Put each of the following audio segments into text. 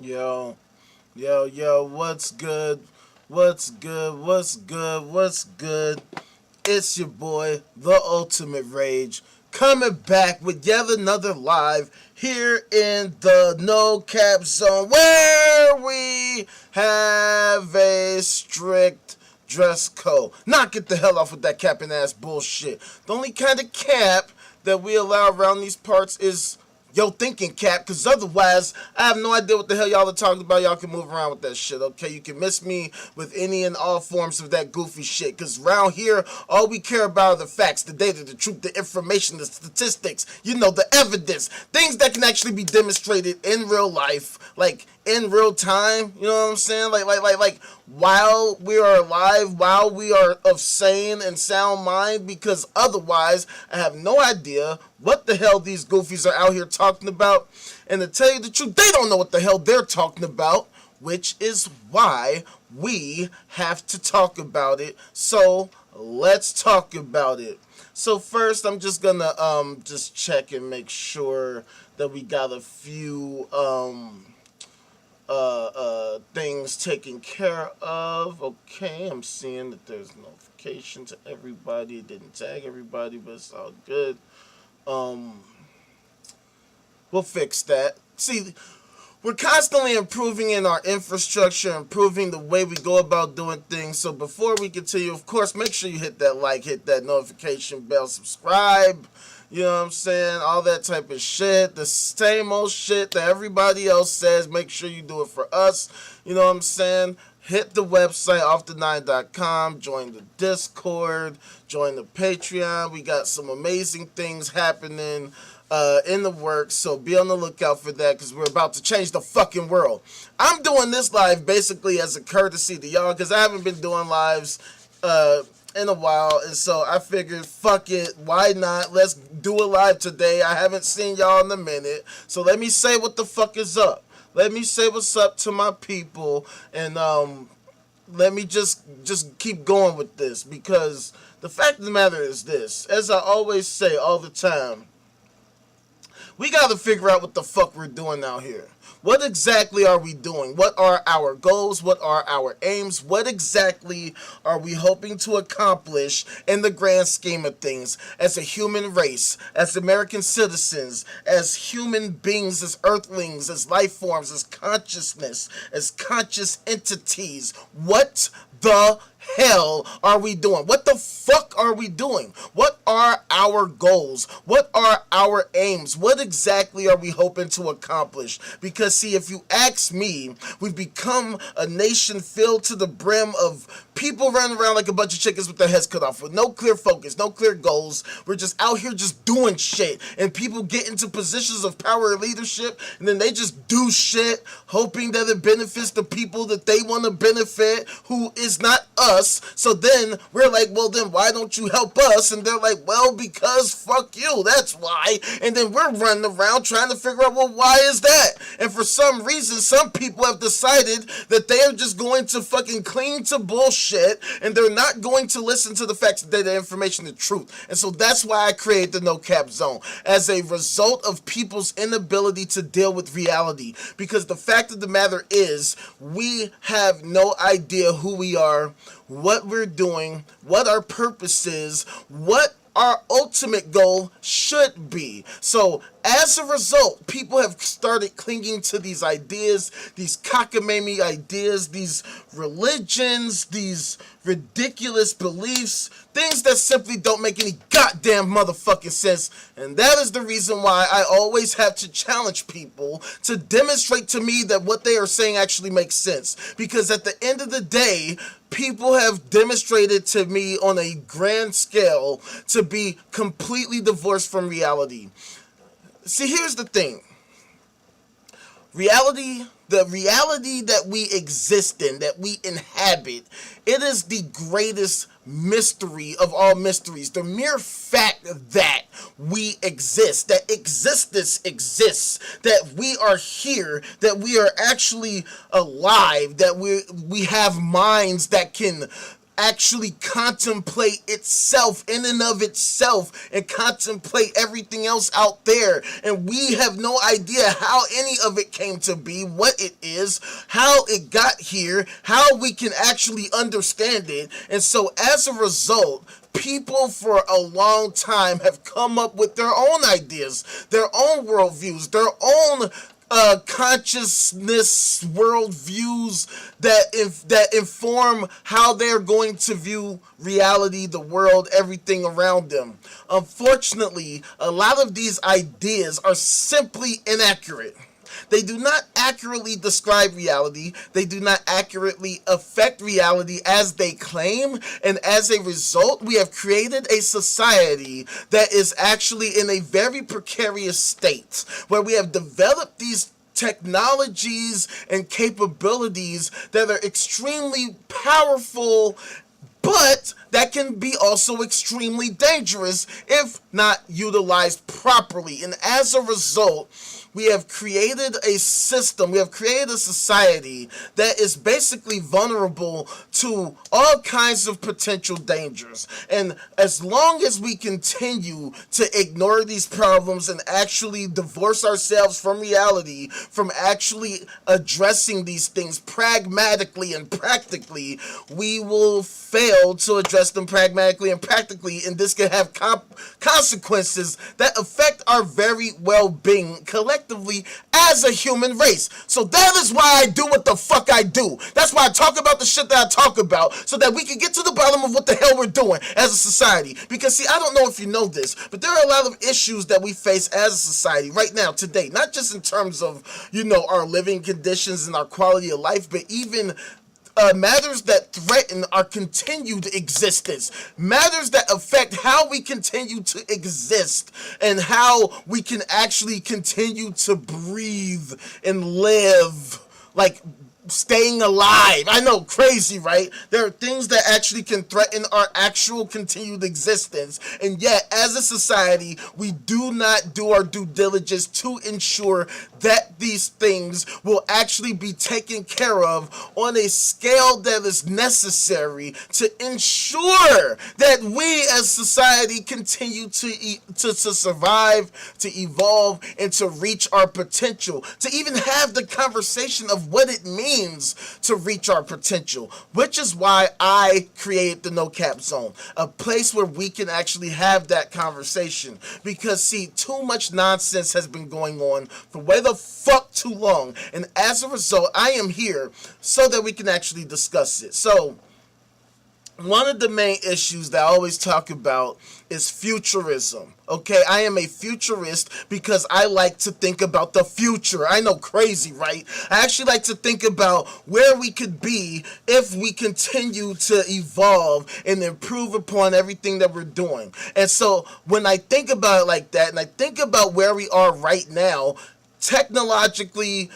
Yo, yo, what's good? What's good? What's good? What's good? It's your boy, the Ultimate Rage, coming back with yet another live here in the No Cap Zone where we have a strict dress code. Knock it the hell off with that capping ass bullshit. The only kind of cap that we allow around these parts is yo thinking cap, because otherwise I have no idea what the hell y'all are talking about. Y'all can move around with that shit, okay? You can miss me with any and all forms of that goofy shit, because around here all we care about are the facts, the data, the truth, the information, the statistics, the evidence, things that can actually be demonstrated in real life, like in real time. You know what I'm saying? Like while we are alive, while we are of sane and sound mind, because otherwise I have no idea what the hell these goofies are out here talking about. And to tell you the truth, they don't know what the hell they're talking about, which is why we have to talk about it. So let's talk about it. So first, I'm just gonna just check and make sure that we got a few things taken care of. Okay, I'm seeing that there's notification to everybody. It didn't tag everybody, but it's all good. Um, we'll fix that. See, we're constantly improving in our infrastructure, improving the way we go about doing things. So before we continue, of course, make sure you hit that like, hit that notification bell, subscribe. You know what I'm saying? All that type of shit. The same old shit that everybody else says. Make sure you do it for us. You know what I'm saying? Hit the website offthe9.com. Join the Discord. Join the Patreon. We got some amazing things happening in the works, so be on the lookout for that, because we're about to change the fucking world. I'm doing this live basically as a courtesy to y'all, because I haven't been doing lives in a while, and so I figured, fuck it, why not? Let's do a live today. I haven't seen y'all in a minute, so let me say what the fuck is up. Let me say what's up to my people, and let me just keep going with this, because the fact of the matter is this, as I always say all the time, we got to figure out what the fuck we're doing out here. What exactly are we doing? What are our goals? What are our aims? What exactly are we hoping to accomplish in the grand scheme of things as a human race, as American citizens, as human beings, as earthlings, as life forms, as consciousness, as conscious entities? What the hell are we doing? What the fuck are we doing? What are our goals? What are our aims? What exactly are we hoping to accomplish? Because see, if you ask me, we've become a nation filled to the brim of people running around like a bunch of chickens with their heads cut off, with no clear focus, no clear goals. We're just out here just doing shit, and people get into positions of power and leadership, and then they just do shit hoping that it benefits the people that they want to benefit, who is not us. So then we're like, well, then why don't you help us? And they're like, well, because fuck you, that's why. And then we're running around trying to figure out, well, why is that? And for some reason, some people have decided that they are just going to fucking cling to bullshit, and they're not going to listen to the facts, the data, information, the truth. And so that's why I created the No Cap Zone, as a result of people's inability to deal with reality. Because the fact of the matter is, we have no idea who we are, what we're doing, what our purpose is, what our ultimate goal should be. So as a result, people have started clinging to these ideas, these cockamamie ideas, these religions, these ridiculous beliefs, things that simply don't make any goddamn motherfucking sense. And that is the reason why I always have to challenge people to demonstrate to me that what they are saying actually makes sense. Because at the end of the day, people have demonstrated to me on a grand scale to be completely divorced from reality. See, here's the thing. The reality that we exist in, that we inhabit, it is the greatest mystery of all mysteries. The mere fact that we exist, that existence exists, that we are here, that we are actually alive, that we have minds that can actually contemplate itself in and of itself and contemplate everything else out there. And we have no idea how any of it came to be, what it is, how it got here, how we can actually understand it. And so as a result, people for a long time have come up with their own ideas, their own worldviews, their own consciousness worldviews that inform how they're going to view reality, the world, everything around them. Unfortunately, a lot of these ideas are simply inaccurate. They do not accurately describe reality. They do not accurately affect reality as they claim. And as a result, we have created a society that is actually in a very precarious state, where we have developed these technologies and capabilities that are extremely powerful, but that can be also extremely dangerous if not utilized properly. And as a result, we have created a system, we have created a society that is basically vulnerable to all kinds of potential dangers. And as long as we continue to ignore these problems and actually divorce ourselves from reality, from actually addressing these things pragmatically and practically, we will fail to address them pragmatically and practically, and this can have consequences that affect our very well-being collectively as a human race. So that is why I do what the fuck I do. That's why I talk about the shit that I talk about, so that we can get to the bottom of what the hell we're doing as a society. Because see, I don't know if you know this, but there are a lot of issues that we face as a society right now, today, not just in terms of, you know, our living conditions and our quality of life, but even matters that threaten our continued existence, matters that affect how we continue to exist and how we can actually continue to breathe and live, like staying alive. I know, crazy, right? There are things that actually can threaten our actual continued existence, and yet as a society we do not do our due diligence to ensure that these things will actually be taken care of on a scale that is necessary to ensure that we as society continue to survive, to evolve, and to reach our potential, to even have the conversation of what it means to reach our potential, which is why I created the No Cap Zone, a place where we can actually have that conversation. Because see, too much nonsense has been going on for way the fuck too long, and as a result, I am here so that we can actually discuss it. So one of the main issues that I always talk about is futurism. Okay, I am a futurist because I like to think about the future. I know, crazy, right? I actually like to think about where we could be if we continue to evolve and improve upon everything that we're doing. And so when I think about it like that, and I think about where we are right now, technologically,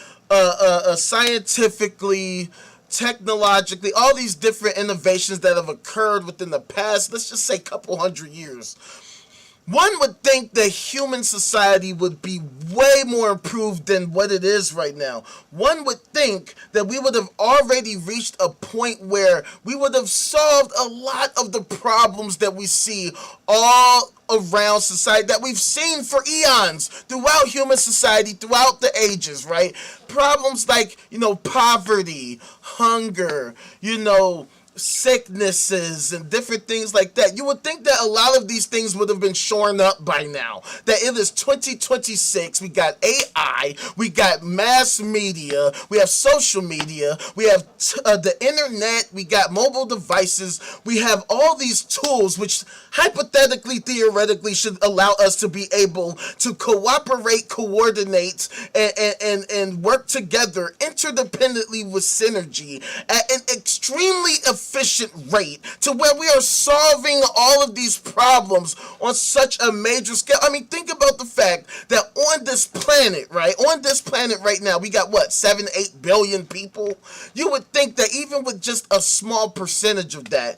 scientifically, technologically, all these different innovations that have occurred within the past, let's just say, couple hundred years, one would think that human society would be way more improved than what it is right now. One would think that we would have already reached a point where we would have solved a lot of the problems that we see all around society, that we've seen for eons throughout human society, throughout the ages, right? Problems like, you know, poverty, hunger, you know, sicknesses and different things like that. You would think that a lot of these things would have been shorn up by now. That it is 2026, we got AI, we got mass media, we have social media, we have the internet, we got mobile devices, we have all these tools which hypothetically, theoretically should allow us to be able to cooperate, coordinate, and work together interdependently with synergy at an extremely efficient rate, to where we are solving all of these problems on such a major scale. I mean, think about the fact that on this planet, right, on this planet right now, we got what, 7-8 billion people? You would think that even with just a small percentage of that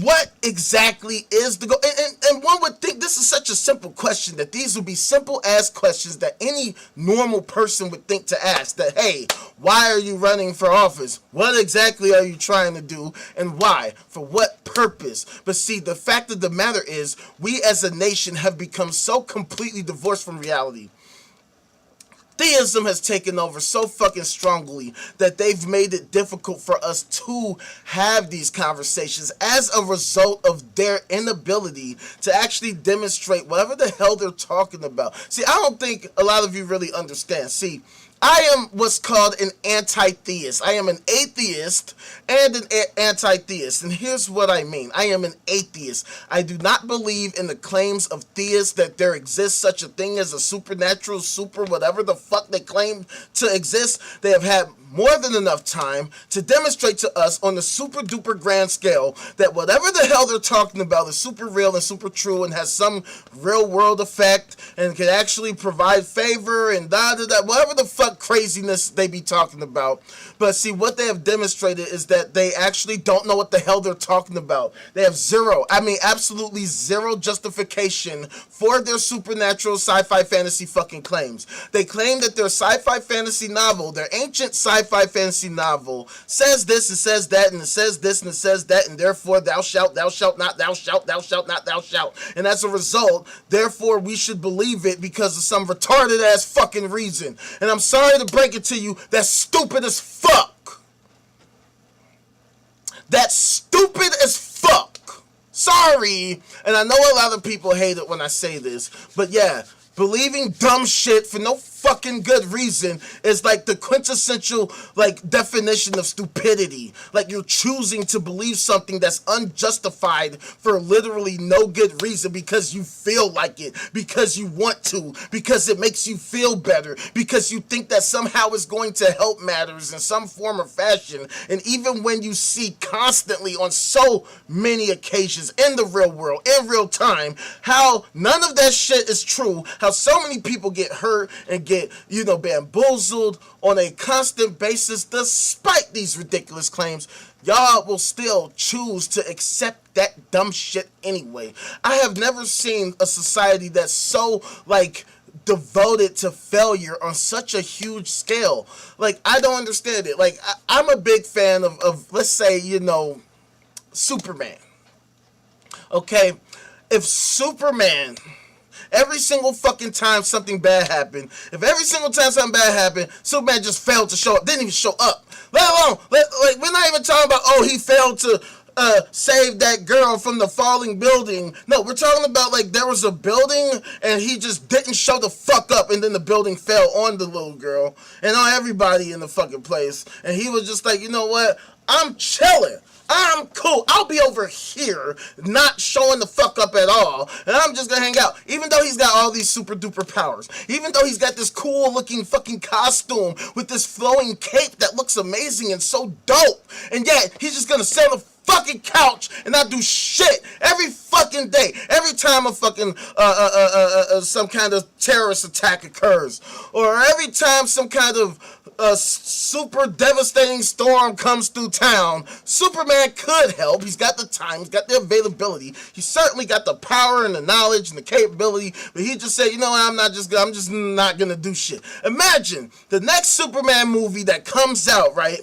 What exactly is the goal? And one would think this is such a simple question, that these would be simple ass questions that any normal person would think to ask. That, hey, why are you running for office? What exactly are you trying to do? And why? For what purpose? But see, the fact of the matter is, we as a nation have become so completely divorced from reality. Theism has taken over so fucking strongly that they've made it difficult for us to have these conversations as a result of their inability to actually demonstrate whatever the hell they're talking about. See, I don't think a lot of you really understand. See, I am what's called an anti-theist. I am an atheist and an anti-theist. And here's what I mean. I am an atheist. I do not believe in the claims of theists that there exists such a thing as a supernatural, whatever the fuck they claim to exist. They have had more than enough time to demonstrate to us on the super duper grand scale that whatever the hell they're talking about is super real and super true and has some real world effect and can actually provide favor and whatever the fuck craziness they be talking about. But see, what they have demonstrated is that they actually don't know what the hell they're talking about. They have absolutely zero justification for their supernatural sci-fi fantasy fucking claims. They claim that their sci-fi fantasy novel, their ancient sci-fi fantasy novel, says this, it says that, and it says this, and it says that, and therefore thou shalt not, thou shalt not, thou shalt. And as a result, therefore we should believe it because of some retarded ass fucking reason. And I'm sorry to break it to you, that's stupid as fuck. That's stupid as fuck. Sorry. And I know a lot of people hate it when I say this, but yeah, believing dumb shit for no fucking good reason is like the quintessential definition of stupidity. Like, you're choosing to believe something that's unjustified for literally no good reason because you feel like it, because you want to, because it makes you feel better, because you think that somehow it's going to help matters in some form or fashion. And even when you see constantly on so many occasions in the real world, in real time, how none of that shit is true, how so many people get hurt and get bamboozled on a constant basis despite these ridiculous claims, y'all will still choose to accept that dumb shit anyway. I have never seen a society that's so devoted to failure on such a huge scale. I don't understand it. I'm a big fan of let's say, Superman. Okay? If Superman, every single fucking time something bad happened, if every single time something bad happened, Superman just failed to show up, didn't even show up. Let alone, we're not even talking about, he failed to save that girl from the falling building. No, we're talking about there was a building and he just didn't show the fuck up, and then the building fell on the little girl and on everybody in the fucking place. And he was just like, you know what? I'm chilling. I'm cool. I'll be over here not showing the fuck up at all, and I'm just gonna hang out. Even though he's got all these super duper powers, even though he's got this cool looking fucking costume with this flowing cape that looks amazing and so dope, and yet he's just gonna sit on the fucking couch and not do shit every fucking day. Every time a fucking some kind of terrorist attack occurs, or every time some kind of super devastating storm comes through town, Superman could help. He's got the time, he's got the availability, he's certainly got the power and the knowledge and the capability, but he just said, you know what, I'm just not gonna do shit. Imagine the next Superman movie that comes out, right?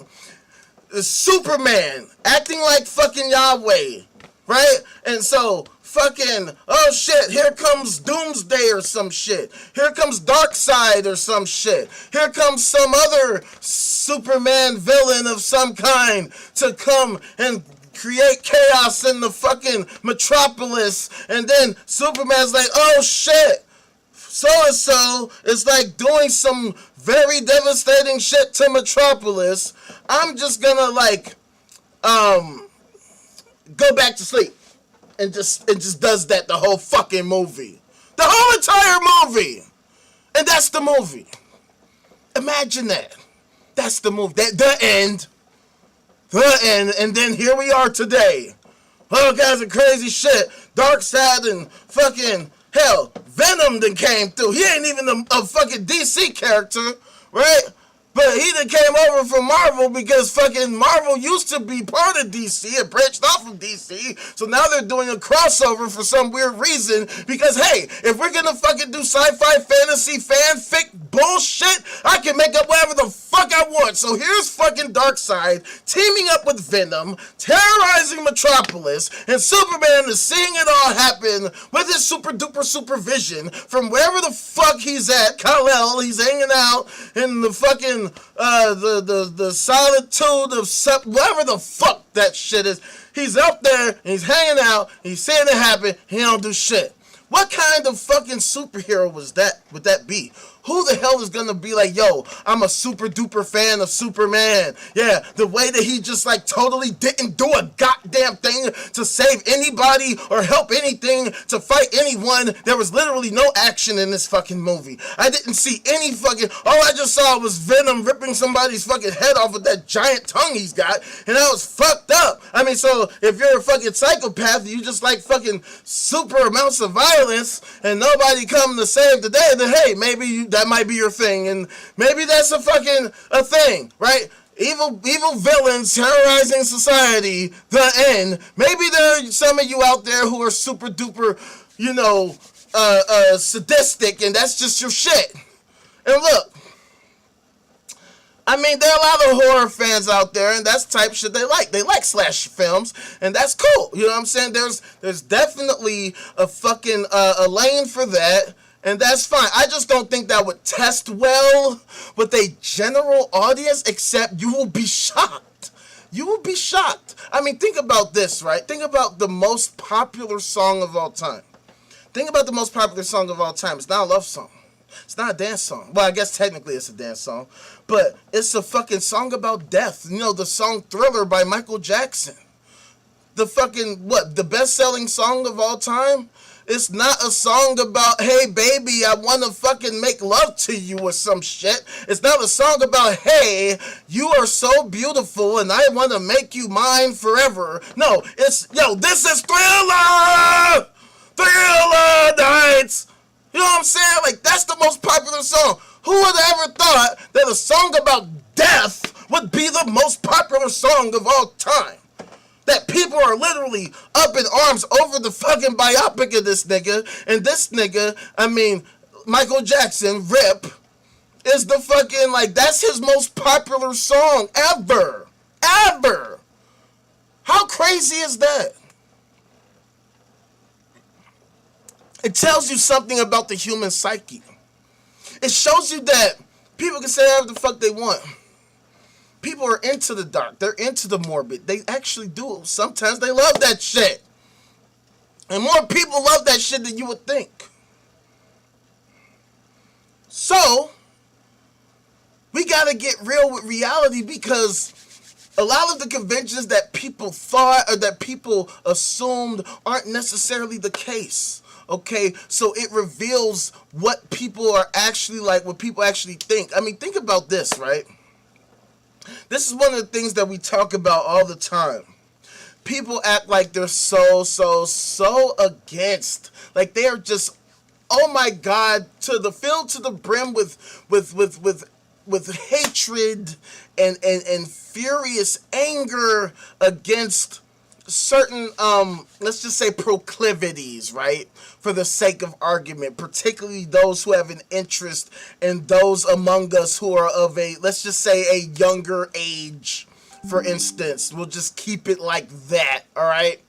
Superman acting like fucking Yahweh, right? And so fucking, oh shit, here comes Doomsday or some shit. Here comes Darkseid or some shit. Here comes some other Superman villain of some kind to come and create chaos in the fucking metropolis. And then Superman's like, oh shit, so-and-so is doing some very devastating shit to Metropolis. I'm just gonna go back to sleep. And just does that the whole fucking movie. The whole entire movie. And that's the movie. Imagine that. That's the movie. The end. The end. And then here we are today. All kinds of crazy shit. Darkseid and fucking hell, Venom then came through. He ain't even a fucking DC character, right? But he done came over from Marvel because fucking Marvel used to be part of DC and branched off from DC. So now they're doing a crossover for some weird reason. Because, hey, if we're gonna fucking do sci-fi, fantasy, fanfic bullshit, I can make up whatever the fuck I want. So here's fucking Darkseid teaming up with Venom, terrorizing Metropolis, and Superman is seeing it all happen with his super duper supervision from wherever the fuck he's at. Kal-El, he's hanging out in the fucking the solitude of whatever the fuck that shit is. He's up there and he's hanging out, he's seeing it happen, he don't do shit. What kind of fucking superhero would that be? Who the hell is gonna be like, yo, I'm a super duper fan of Superman. Yeah, the way that he just like totally didn't do a goddamn thing to save anybody or help anything to fight anyone. There was literally no action in this fucking movie. I didn't see any fucking, all I just saw was Venom ripping somebody's fucking head off with that giant tongue he's got, and that was fucked up. I mean, so if you're a fucking psychopath, you just like fucking super amounts of violence and nobody come to save the day, then hey, maybe that might be your thing, and maybe that's a thing, right? Evil villains terrorizing society, the end. Maybe there are some of you out there who are super duper, sadistic, and that's just your shit. And look, I mean, there are a lot of horror fans out there, and that's the type of shit they like. They like slash films, and that's cool. You know what I'm saying? There's definitely a fucking a lane for that. And that's fine. I just don't think that would test well with a general audience, except you will be shocked. You will be shocked. I mean, think about this, right? Think about the most popular song of all time. Think about the most popular song of all time. It's not a love song. It's not a dance song. Well, I guess technically it's a dance song. But it's a fucking song about death. You know, the song Thriller by Michael Jackson. The fucking, the best-selling song of all time? It's not a song about, hey, baby, I want to fucking make love to you or some shit. It's not a song about, hey, you are so beautiful and I want to make you mine forever. No, it's, yo, this is Thriller! Thriller Nights! You know what I'm saying? Like, that's the most popular song. Who would have ever thought that a song about death would be the most popular song of all time? That people are literally up in arms over the fucking biopic of this nigga. And this nigga, I mean, Michael Jackson, RIP, is the fucking, like, that's his most popular song ever. Ever. How crazy is that? It tells you something about the human psyche. It shows you that people can say whatever the fuck they want. People are into the dark. They're into the morbid. They actually do. Sometimes they love that shit. And more people love that shit than you would think. So, we gotta get real with reality, because a lot of the conventions that people thought or that people assumed aren't necessarily the case. Okay, so it reveals what people are actually like, what people actually think. I mean, think about this, right? This is one of the things that we talk about all the time. People act like they're so against. Like they are just, oh my God, filled to the brim with hatred and furious anger against certain, let's just say proclivities, right? For the sake of argument, particularly those who have an interest in those among us who are of a, let's just say a younger age, for instance. We'll just keep it like that, all right?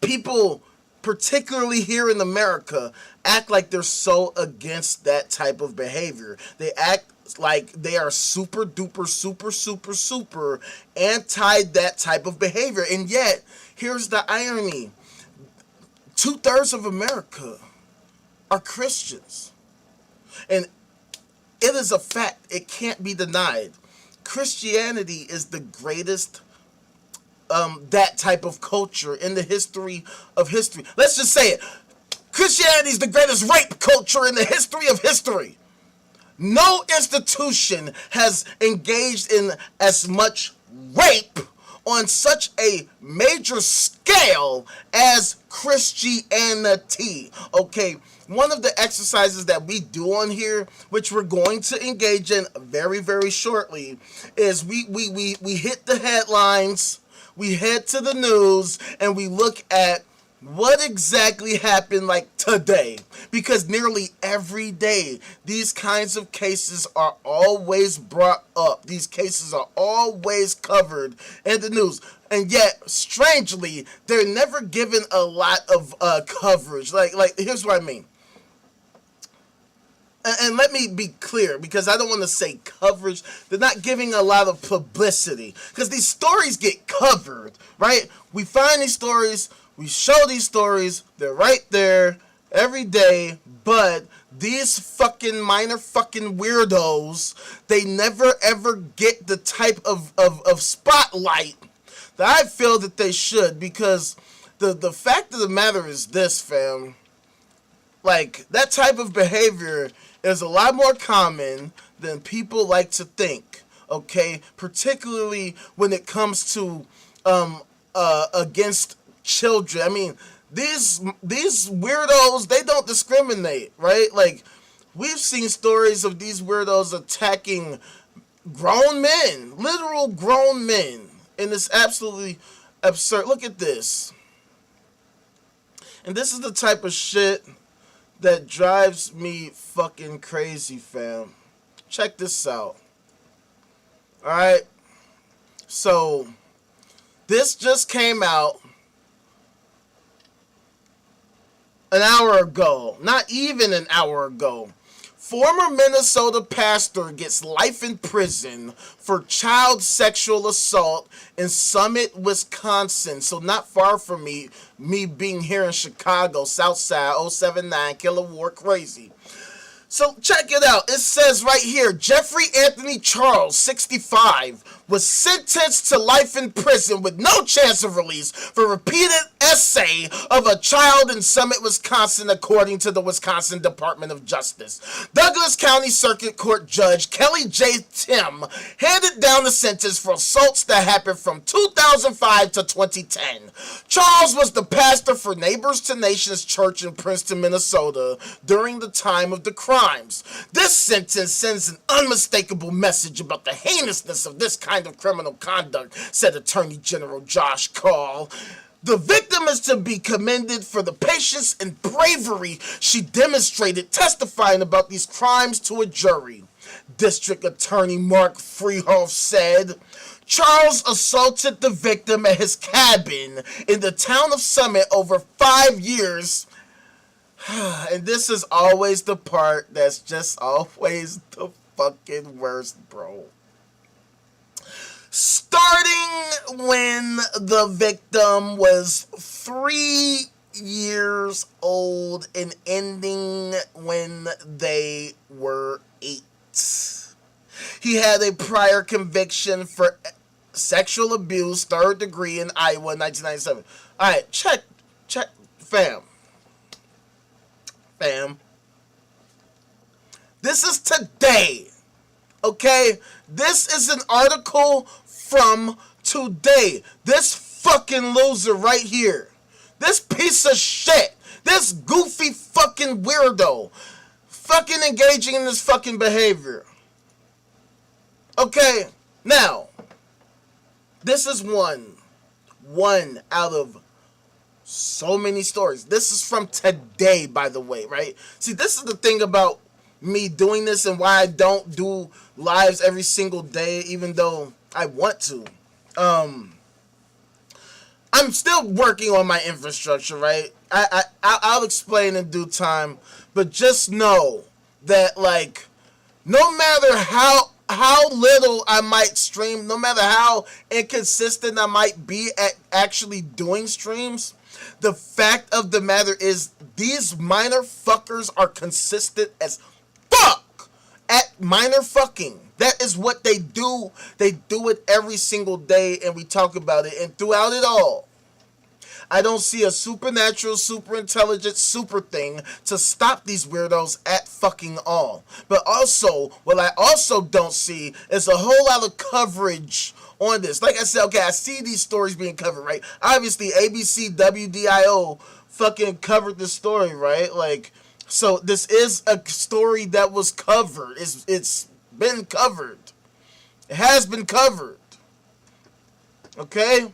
People, particularly here in America, act like they're so against that type of behavior. They act like they are super duper super anti that type of behavior. And yet, here's the irony. 2/3 of America are Christians. And it is a fact. It can't be denied. Christianity is the greatest that type of culture in the history of history. Let's just say it. Christianity is the greatest rape culture in the history of history. No institution has engaged in as much rape on such a major scale as Christianity. Okay, one of the exercises that we do on here, which we're going to engage in very, very shortly, is we hit the headlines, we head to the news, and we look at what exactly happened like today, because nearly every day these kinds of cases are always brought up. These cases are always covered in the news, and yet strangely they're never given a lot of coverage. Like here's what I mean. And let me be clear, because I don't want to say coverage. They're not giving a lot of publicity, because these stories get covered, right? We find these stories, we show these stories, they're right there every day, but these fucking minor fucking weirdos, they never ever get the type of spotlight that I feel that they should, because the fact of the matter is this, fam. Like, that type of behavior is a lot more common than people like to think, okay? Particularly when it comes to against children. I mean, these weirdos, they don't discriminate, right? Like, we've seen stories of these weirdos attacking grown men, literal grown men, and it's absolutely absurd. Look at this. And this is the type of shit that drives me fucking crazy, fam. Check this out. Alright? So, this just came out an hour ago. Not even an hour ago. Former Minnesota pastor gets life in prison for child sexual assault in Summit, Wisconsin. So not far from me being here in Chicago, Southside, 079, Killer War Crazy. So check it out. It says right here, Jeffrey Anthony Charles, 65, was sentenced to life in prison with no chance of release for repeated essay of a child in Summit, Wisconsin, according to the Wisconsin Department of Justice. Douglas County Circuit Court Judge Kelly J. Tim handed down the sentence for assaults that happened from 2005 to 2010. Charles was the pastor for Neighbors to Nations Church in Princeton, Minnesota during the time of the crimes. This sentence sends an unmistakable message about the heinousness of this kind of criminal conduct, said Attorney General Josh Call. The victim is to be commended for the patience and bravery she demonstrated testifying about these crimes to a jury. District Attorney Mark Freehoff said, Charles assaulted the victim at his cabin in the town of Summit over 5 years. And this is always the part that's just always the fucking worst, bro. Starting when the victim was 3 years old and ending when they were 8. He had a prior conviction for sexual abuse, 3rd degree in Iowa, 1997. Alright, check, fam. This is today, okay? This is an article from today. This fucking loser right here, this piece of shit, this goofy fucking weirdo, fucking engaging in this fucking behavior. Okay, now, this is one out of so many stories. This is from today, by the way, right? See, this is the thing about me doing this and why I don't do lives every single day, even though I want to. I'm still working on my infrastructure, right? I'll explain in due time, but just know that, like, no matter how little I might stream, no matter how inconsistent I might be at actually doing streams, the fact of the matter is these minor fuckers are consistent as fuck at minor fucking. That is what they do. They do it every single day, and we talk about it. And throughout it all, I don't see a supernatural, super intelligent, super thing to stop these weirdos at fucking all. But also, what I also don't see is a whole lot of coverage on this. Like I said, okay, I see these stories being covered, right? Obviously, ABC WDIO fucking covered this story, right? Like, so this is a story that was covered. It's been covered. It has been covered. Okay?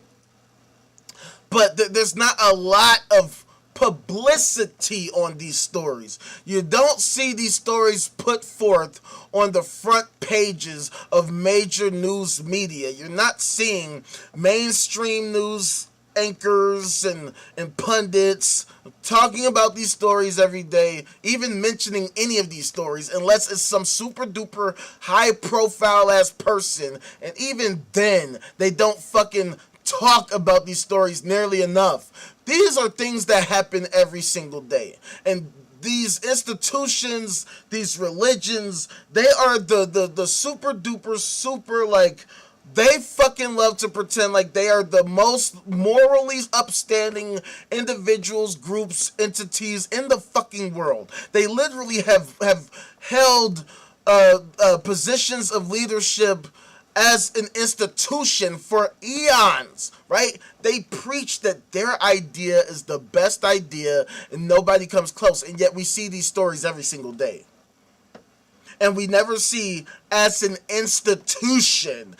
But there's not a lot of publicity on these stories. You don't see these stories put forth on the front pages of major news media. You're not seeing mainstream news anchors and pundits talking about these stories every day, even mentioning any of these stories, unless it's some super duper high profile ass person. And even then, they don't fucking talk about these stories nearly enough. These are things that happen every single day. And these institutions, these religions, they are the super duper super, like, they fucking love to pretend like they are the most morally upstanding individuals, groups, entities in the fucking world. They literally have held positions of leadership as an institution for eons, right? They preach that their idea is the best idea and nobody comes close, and yet we see these stories every single day. And we never see as an institution,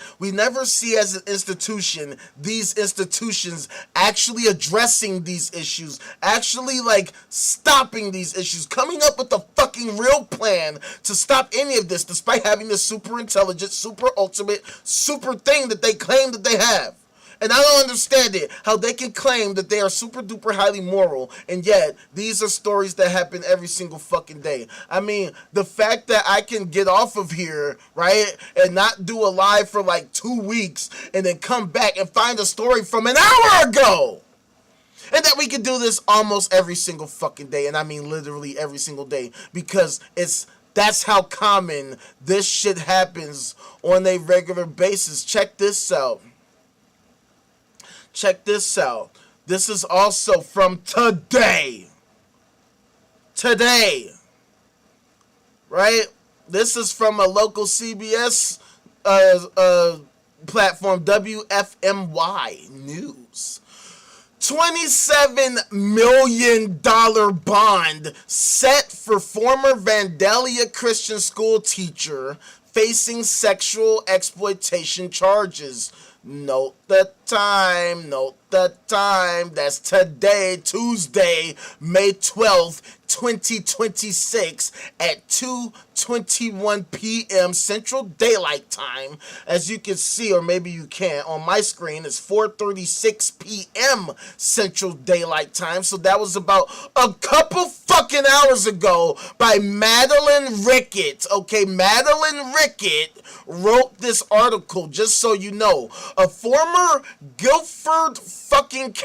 these institutions actually addressing these issues, actually like stopping these issues, coming up with a fucking real plan to stop any of this, despite having this super intelligent, super ultimate, super thing that they claim that they have. And I don't understand it, how they can claim that they are super duper highly moral, and yet these are stories that happen every single fucking day. I mean, the fact that I can get off of here, right, and not do a live for like 2 weeks, and then come back and find a story from an hour ago, and that we can do this almost every single fucking day, and I mean literally every single day, because that's how common this shit happens on a regular basis. Check this out. Check this out. This is also from today. Today. Right? This is from a local CBS platform, WFMY News. $27 million bond set for former Vandalia Christian school teacher facing sexual exploitation charges. Note the time, that's today, Tuesday, May 12th, 2026 at 2:21 p.m. Central Daylight Time. As you can see, or maybe you can't, on my screen, it's 4:36 p.m. Central Daylight Time. So that was about a couple fucking hours ago by Madeline Rickett. Okay, Madeline Rickett wrote this article, just so you know. A former Guilford fucking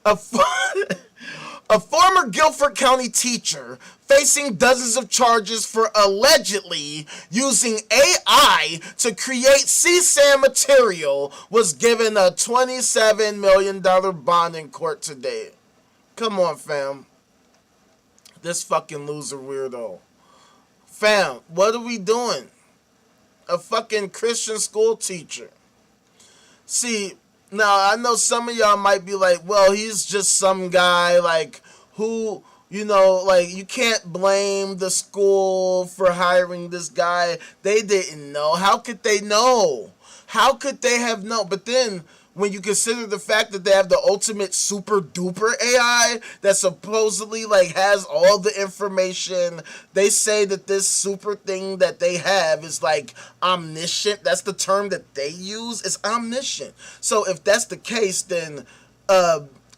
a former Guilford County teacher facing dozens of charges for allegedly using AI to create CSAM material was given a $27 million bond in court today. Come on, fam. This fucking loser weirdo. Fam, what are we doing? A fucking Christian school teacher. See, now I know some of y'all might be like, well, he's just some guy, like, who, you know, like, you can't blame the school for hiring this guy. They didn't know. How could they know? How could they have known? But then, when you consider the fact that they have the ultimate super duper AI that supposedly like has all the information, they say that this super thing that they have is like omniscient. That's the term that they use, is omniscient. So if that's the case, then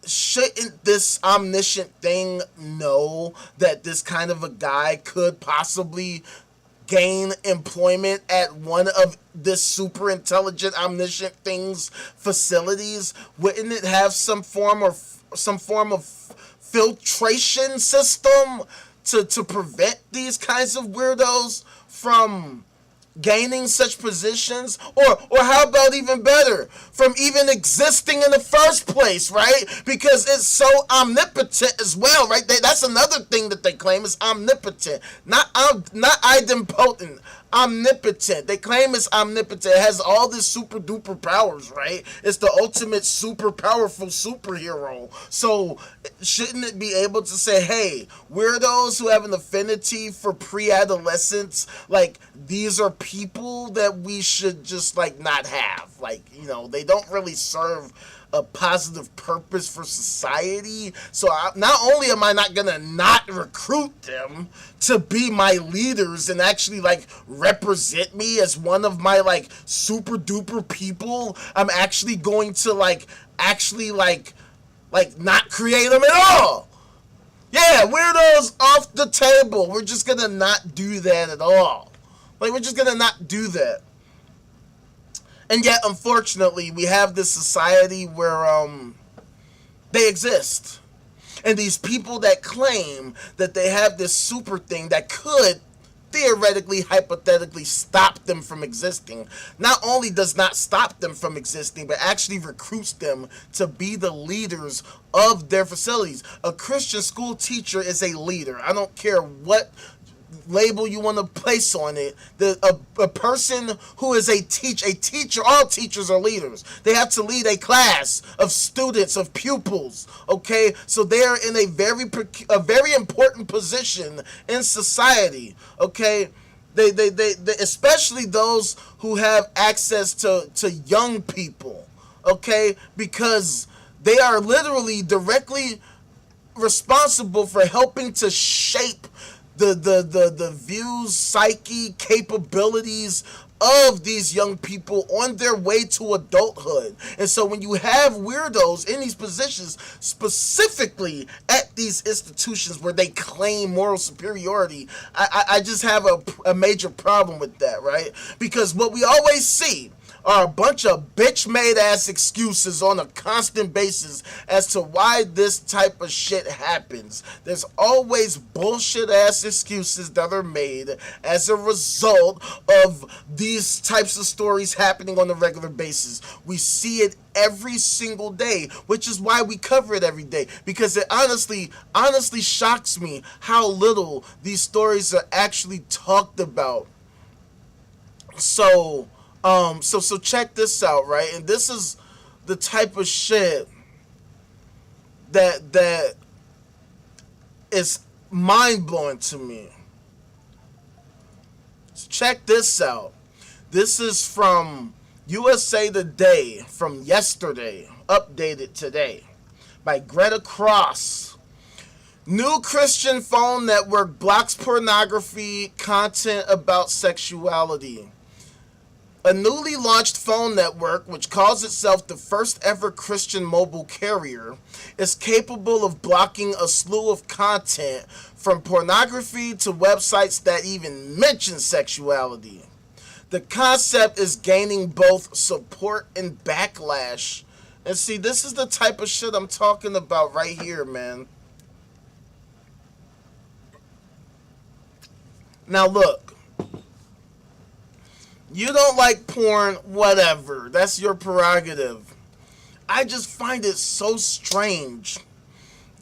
shouldn't this omniscient thing know that this kind of a guy could possibly gain employment at one of this super intelligent omniscient thing's facilities? Wouldn't it have some form of filtration system to prevent these kinds of weirdos from gaining such positions? Or how about even better, from even existing in the first place, right? Because it's so omnipotent as well, right? That's another thing that they claim is omnipotent. Not idempotent. omnipotent. They claim it's omnipotent. It has all this super duper powers, right? It's the ultimate super powerful superhero. So shouldn't it be able to say, hey, weirdos who have an affinity for pre-adolescents, like, these are people that we should just, like, not have. Like, they don't really serve a positive purpose for society. So not only am I not gonna not recruit them to be my leaders and actually, like, represent me as one of my, like, super duper people, I'm actually going to, like, not create them at all. Yeah, weirdos off the table. We're just gonna not do that at all. Like, we're just gonna not do that. And yet, unfortunately, we have this society where they exist. And these people that claim that they have this super thing that could theoretically, hypothetically stop them from existing, not only does not stop them from existing, but actually recruits them to be the leaders of their facilities. A Christian school teacher is a leader. I don't care what label you want to place on it. A person who is a teacher, all teachers are leaders. They have to lead a class of students, of pupils, okay? So they are in a very important position in society, okay? They especially those who have access to young people, okay? Because they are literally directly responsible for helping to shape the views, psyche, capabilities of these young people on their way to adulthood. And so when you have weirdos in these positions, specifically at these institutions where they claim moral superiority, I just have a major problem with that, right? Because what we always see are a bunch of bitch-made ass excuses on a constant basis as to why this type of shit happens. There's always bullshit ass excuses that are made as a result of these types of stories happening on a regular basis. We see it every single day, which is why we cover it every day, because it honestly shocks me how little these stories are actually talked about. So check this out, right? And this is the type of shit that is mind-blowing to me. So check this out. This is from USA Today from yesterday, updated today, by Greta Cross. New Christian phone network blocks pornography content about sexuality. A newly launched phone network, which calls itself the first ever Christian mobile carrier, is capable of blocking a slew of content from pornography to websites that even mention sexuality. The concept is gaining both support and backlash. And see, this is the type of shit I'm talking about right here, man. Now look. You don't like porn, whatever. That's your prerogative. I just find it so strange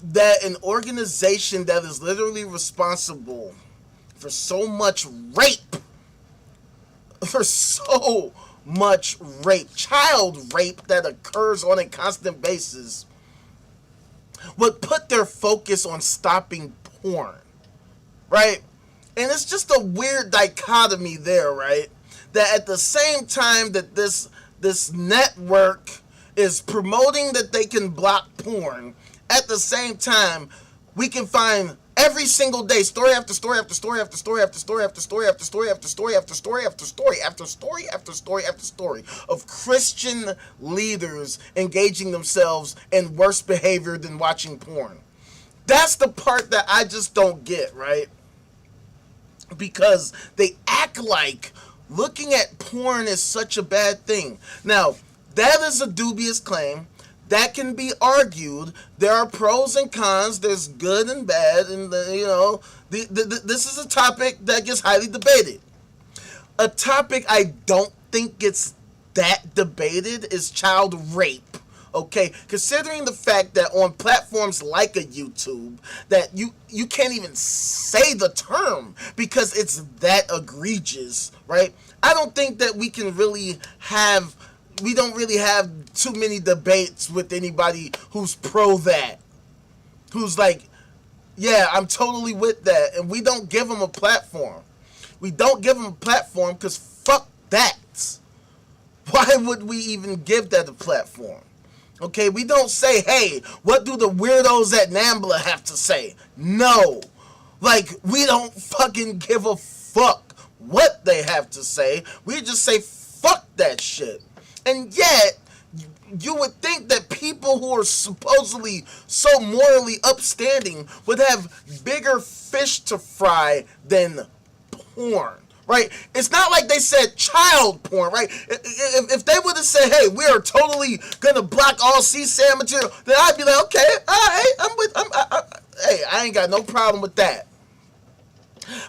that an organization that is literally responsible for so much rape, child rape that occurs on a constant basis, would put their focus on stopping porn, right? And it's just a weird dichotomy there, right? That at the same time that this network is promoting that they can block porn, at the same time we can find every single day story after story after story after story after story after story after story after story after story after story after story after story after story of Christian leaders engaging themselves in worse behavior than watching porn. That's the part that I just don't get, right? Because they act like looking at porn is such a bad thing. Now, that is a dubious claim. That can be argued. There are pros and cons. There's good and bad. And, this is a topic that gets highly debated. A topic I don't think gets that debated is child rape Okay, considering the fact that on platforms like a YouTube, that you can't even say the term because it's that egregious, right? I don't think that we don't really have too many debates with anybody who's pro that, who's like, yeah, I'm totally with that, and we don't give them a platform. We don't give them a platform because fuck that. Why would we even give that a platform? Okay, we don't say, hey, what do the weirdos at NAMBLA have to say? No. Like, we don't fucking give a fuck what they have to say. We just say, fuck that shit. And yet, you would think that people who are supposedly so morally upstanding would have bigger fish to fry than porn. Right? It's not like they said child porn, right? If they would have said, hey, we are totally gonna block all CSAM material, then I'd be like, okay, alright, hey, I ain't got no problem with that.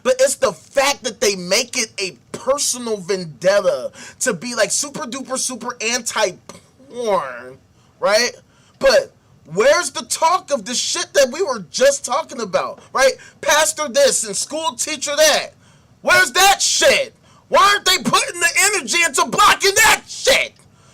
But it's the fact that they make it a personal vendetta to be like super duper super anti-porn, right? But where's the talk of the shit that we were just talking about, right? Pastor this and school teacher that. Where's that shit? Why aren't they putting the energy into blocking that shit?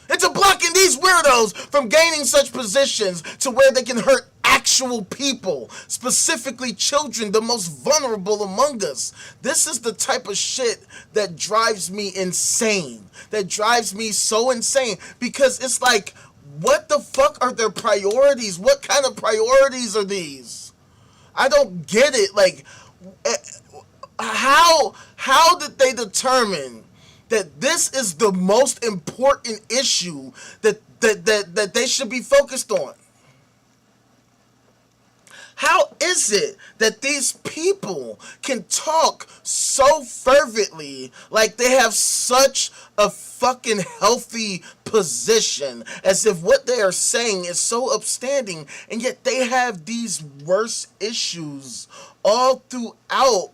Into blocking these weirdos from gaining such positions to where they can hurt actual people, specifically children, the most vulnerable among us. This is the type of shit that drives me insane. That drives me so insane because it's like, what the fuck are their priorities? What kind of priorities are these? I don't get it. Like, how did they determine that this is the most important issue that they should be focused on? How is it that these people can talk so fervently like they have such a fucking healthy position, as if what they are saying is so upstanding, and yet they have these worst issues all throughout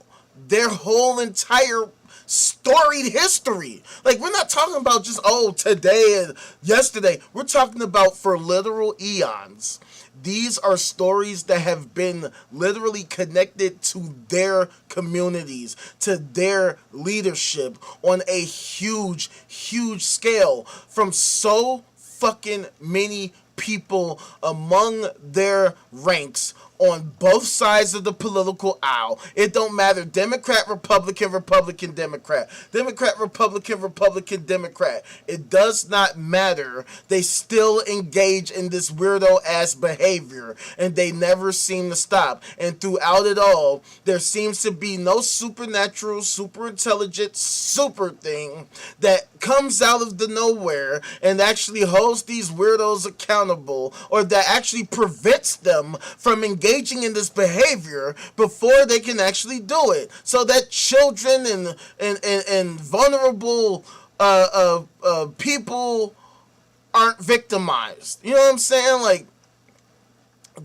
their whole entire storied history? Like, we're not talking about just, today and yesterday. We're talking about for literal eons. These are stories that have been literally connected to their communities, to their leadership on a huge, huge scale from so fucking many people among their ranks on both sides of the political aisle. It don't matter. Democrat, Republican, Republican, Democrat. Democrat, Republican, Republican, Democrat. It does not matter. They still engage in this weirdo ass behavior and they never seem to stop. And throughout it all, there seems to be no supernatural, super intelligent, super thing that comes out of the nowhere and actually holds these weirdos accountable, or that actually prevents them from engaging in this behavior before they can actually do it, so that children and vulnerable people aren't victimized. You know what I'm saying? Like,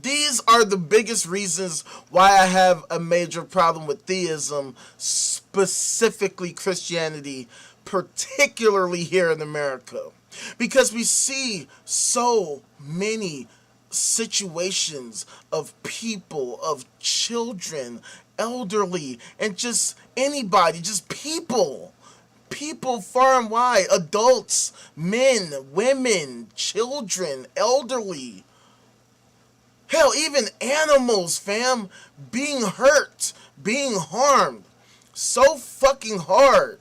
these are the biggest reasons why I have a major problem with theism, specifically Christianity, particularly here in America. Because we see so many situations of people, of children, elderly, and just anybody, just people far and wide, adults, men, women, children, elderly, hell, even animals, fam, being hurt, being harmed so fucking hard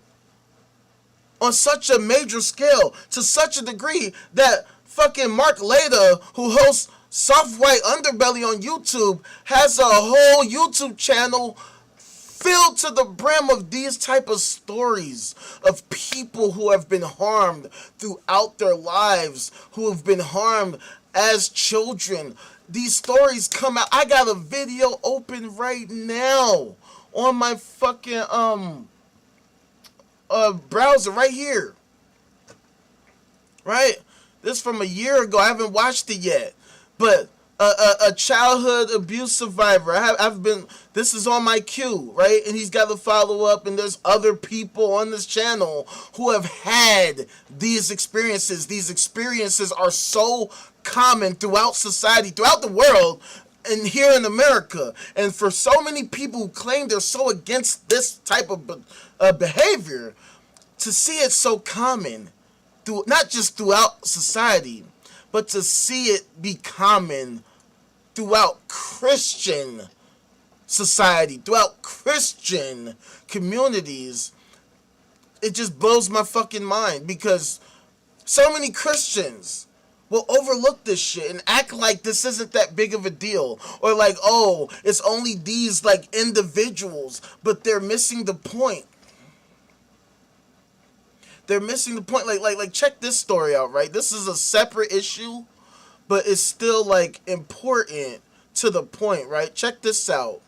on such a major scale, to such a degree that fucking Mark Leda, who hosts Soft White Underbelly on YouTube, has a whole YouTube channel filled to the brim of these type of stories of people who have been harmed throughout their lives, who have been harmed as children. These stories come out. I got a video open right now on my fucking browser right here. Right? This from a year ago. I haven't watched it yet. But a childhood abuse survivor. I've been, this is on my queue, right? And he's got to follow up, and there's other people on this channel who have had these experiences. These experiences are so common throughout society, throughout the world, and here in America. And for so many people who claim they're so against this type of behavior, to see it so common, through not just throughout society, but to see it be common throughout Christian society, throughout Christian communities, it just blows my fucking mind, because so many Christians will overlook this shit and act like this isn't that big of a deal, or like, oh, it's only these like individuals, but they're missing the point. They're missing the point. Like check this story out, right? This is a separate issue, but it's still like important to the point, right? Check this out.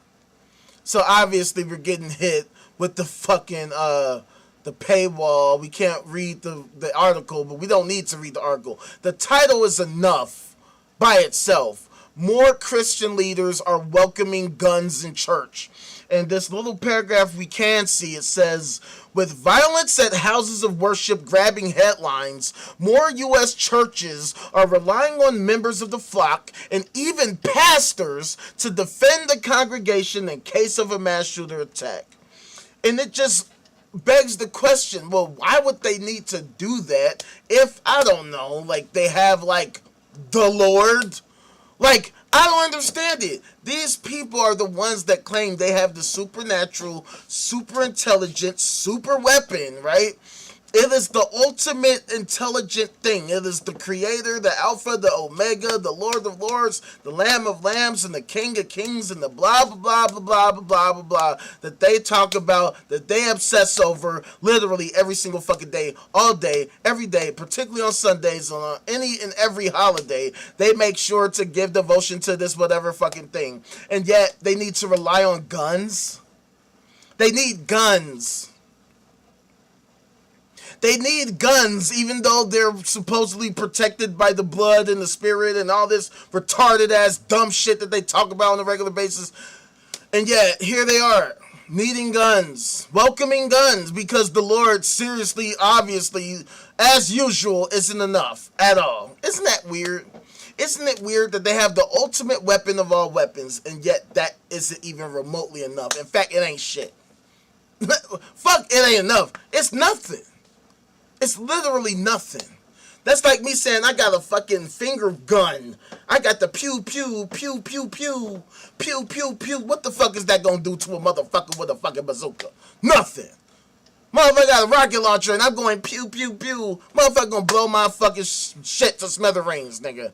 So obviously we're getting hit with the fucking the paywall. We can't read the article, but we don't need to read the article. The title is enough by itself. More Christian leaders are welcoming guns in church. And this little paragraph we can see, it says, with violence at houses of worship grabbing headlines, more U.S. churches are relying on members of the flock and even pastors to defend the congregation in case of a mass shooter attack. And it just begs the question, well, why would they need to do that if, I don't know, like they have like the Lord? Like, I don't understand it. These people are the ones that claim they have the supernatural, super intelligent, super weapon, right? It is the ultimate intelligent thing. It is the creator, the alpha, the omega, the Lord of lords, the lamb of lambs, and the king of kings, and the blah, blah, blah, blah, blah, blah, blah, blah, blah, that they talk about, that they obsess over literally every single fucking day, all day, every day, particularly on Sundays, on any and every holiday. They make sure to give devotion to this whatever fucking thing. And yet, they need to rely on guns. They need guns. They need guns, even though they're supposedly protected by the blood and the spirit and all this retarded ass dumb shit that they talk about on a regular basis. And yet, here they are, needing guns, welcoming guns, because the Lord seriously, obviously, as usual, isn't enough at all. Isn't that weird? Isn't it weird that they have the ultimate weapon of all weapons, and yet that isn't even remotely enough? In fact, it ain't shit. Fuck, it ain't enough. It's nothing. It's literally nothing. That's like me saying I got a fucking finger gun. I got the pew, pew, pew, pew, pew, pew, pew, pew. What the fuck is that gonna do to a motherfucker with a fucking bazooka? Nothing. Motherfucker got a rocket launcher and I'm going pew, pew, pew. Motherfucker gonna blow my fucking shit to smithereens, nigga.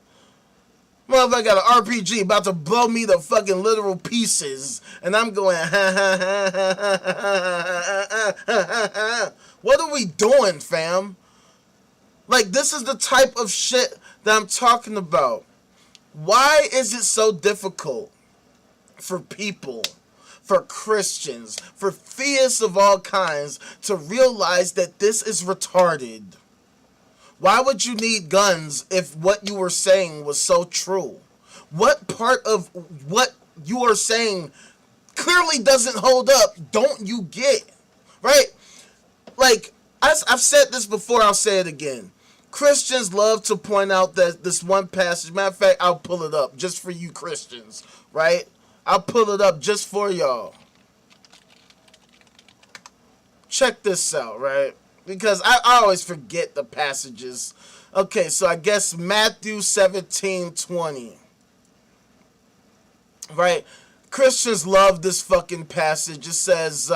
Motherfucker got an RPG about to blow me to fucking literal pieces. And I'm going, ha, ha, ha, ha, ha, ha, ha, ha, ha. What are we doing, fam? Like, this is the type of shit that I'm talking about. Why is it so difficult for people, for Christians, for theists of all kinds, to realize that this is retarded? Why would you need guns if what you were saying was so true? What part of what you are saying clearly doesn't hold up don't you get? Right? Like, I've said this before, I'll say it again. Christians love to point out that this one passage, matter of fact, I'll pull it up just for you Christians, right? I'll pull it up just for y'all. Check this out, right? Because I always forget the passages. Okay, so I guess Matthew 17:20. Right? Christians love this fucking passage. It says,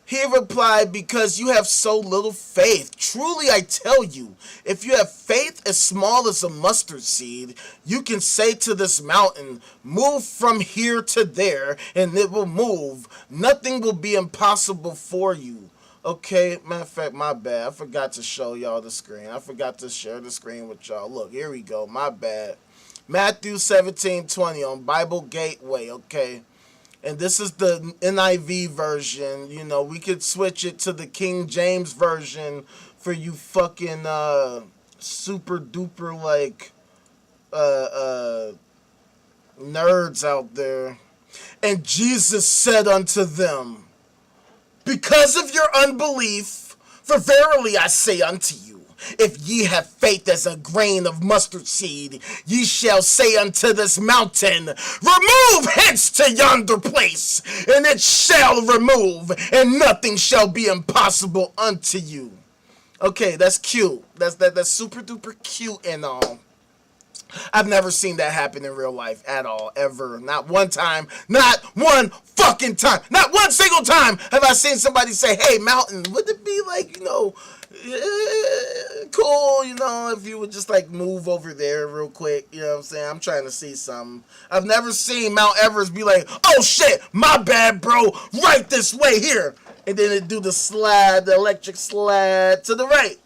he replied, because you have so little faith. Truly I tell you, if you have faith as small as a mustard seed, you can say to this mountain, move from here to there, and it will move. Nothing will be impossible for you. Okay, matter of fact, my bad. I forgot to show y'all the screen. I forgot to share the screen with y'all. Look, here we go. My bad. Matthew 17:20 on Bible Gateway, okay? And this is the NIV version. You know, we could switch it to the King James version for you fucking super duper like Nerds out there. And Jesus said unto them, because of your unbelief, for verily I say unto you, if ye have faith as a grain of mustard seed, ye shall say unto this mountain, remove hence to yonder place, and it shall remove, and nothing shall be impossible unto you. Okay, that's cute. That's super duper cute and all. I've never seen that happen in real life at all, ever. Not one time. Not one fucking time. Not one single time have I seen somebody say, hey, mountain, would it be like, cool, if you would just like move over there real quick, you know what I'm saying? I'm trying to see something. I've never seen Mount Everest be like, oh shit, my bad, bro, right this way here. And then it do the electric slide to the right,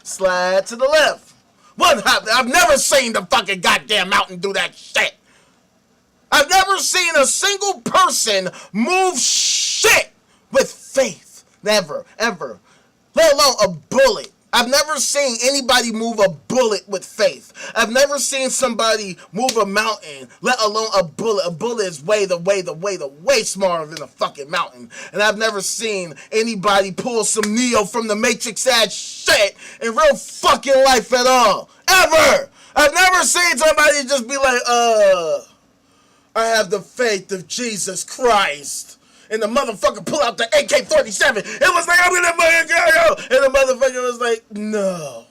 slide to the left. What happened? I've never seen the fucking goddamn mountain do that shit. I've never seen a single person move shit with faith. Never, ever. Let alone a bullet. I've never seen anybody move a bullet with faith. I've never seen somebody move a mountain, let alone a bullet. A bullet is way smaller than a fucking mountain. And I've never seen anybody pull some Neo from the Matrix ass shit in real fucking life at all. Ever! I've never seen somebody just be like, I have the faith of Jesus Christ. And the motherfucker pull out the AK-47. It was like, I'm gonna fucking go. And the motherfucker was like, no.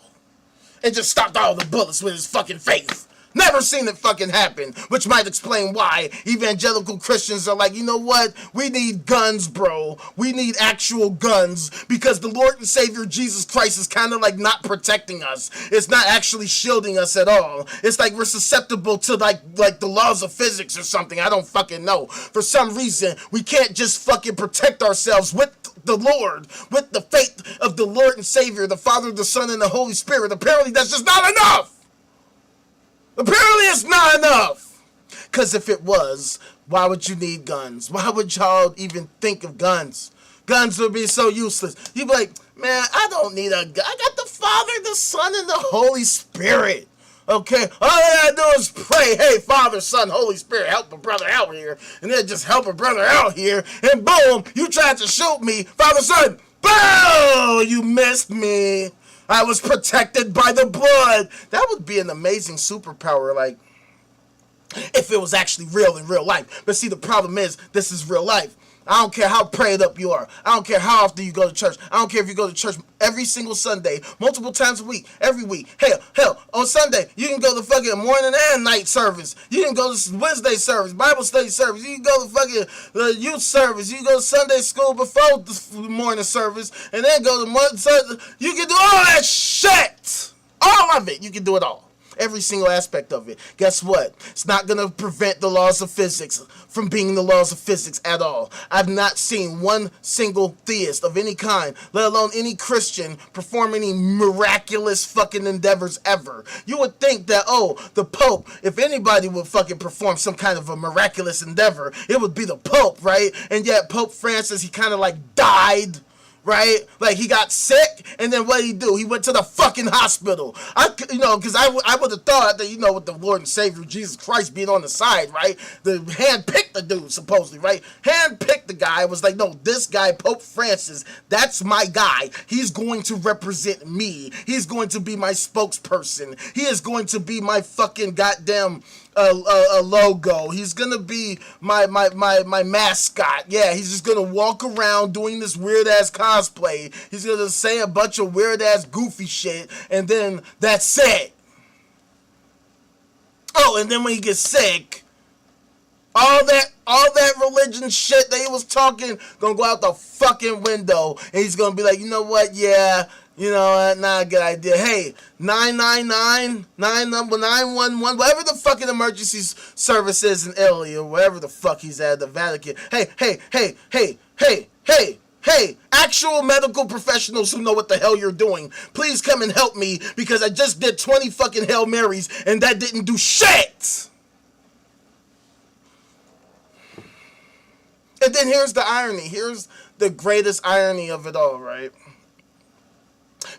And just stopped all the bullets with his fucking face. Never seen it fucking happen. Which might explain why evangelical Christians are like, you know what? We need guns, bro. We need actual guns. Because the Lord and Savior Jesus Christ is kind of like not protecting us. It's not actually shielding us at all. It's like we're susceptible to like the laws of physics or something. I don't fucking know. For some reason, we can't just fucking protect ourselves with the Lord, with the faith of the Lord and Savior, the Father, the Son, and the Holy Spirit. Apparently, that's just not enough. Apparently it's not enough. Because if it was, why would you need guns? Why would y'all even think of guns? Guns would be so useless. You'd be like, man, I don't need a gun. I got the Father, the Son, and the Holy Spirit. Okay? All I gotta do is pray, hey, Father, Son, Holy Spirit, help a brother out here. And then just help a brother out here. And boom, you tried to shoot me. Father, Son, boom, you missed me. I was protected by the blood. That would be an amazing superpower, like, if it was actually real in real life. But see, the problem is, this is real life. I don't care how prayed up you are. I don't care how often you go to church. I don't care if you go to church every single Sunday, multiple times a week, every week. Hell, on Sunday, you can go to fucking morning and night service. You can go to Wednesday service, Bible study service. You can go to fucking youth service. You can go to Sunday school before the morning service, and then go to morning service. You can do all that shit. All of it. You can do it all. Every single aspect of it. Guess what? It's not going to prevent the laws of physics from being the laws of physics at all. I've not seen one single theist of any kind, let alone any Christian, perform any miraculous fucking endeavors ever. You would think that, the Pope, if anybody would fucking perform some kind of a miraculous endeavor, it would be the Pope, right? And yet Pope Francis, he kind of like died. Right? Like, he got sick, and then what did he do? He went to the fucking hospital. Because I would have thought that, with the Lord and Savior Jesus Christ being on the side, right? The hand-picked the dude, supposedly, right? Hand-picked the guy. Was like, no, this guy, Pope Francis, that's my guy. He's going to represent me. He's going to be my spokesperson. He is going to be my fucking goddamn a logo. He's gonna be my mascot. Yeah, he's just gonna walk around doing this weird ass cosplay. He's gonna say a bunch of weird ass goofy shit, and then that's it. Oh, and then when he gets sick, all that religion shit that he was talking gonna go out the fucking window, and he's gonna be like, you know what? Yeah. Not a good idea. Hey, 999, 911, whatever the fucking emergency service is in Italy, or wherever the fuck he's at, the Vatican. Hey, actual medical professionals who know what the hell you're doing, please come and help me, because I just did 20 fucking Hail Marys, and that didn't do shit! And then here's the irony. Here's the greatest irony of it all, right?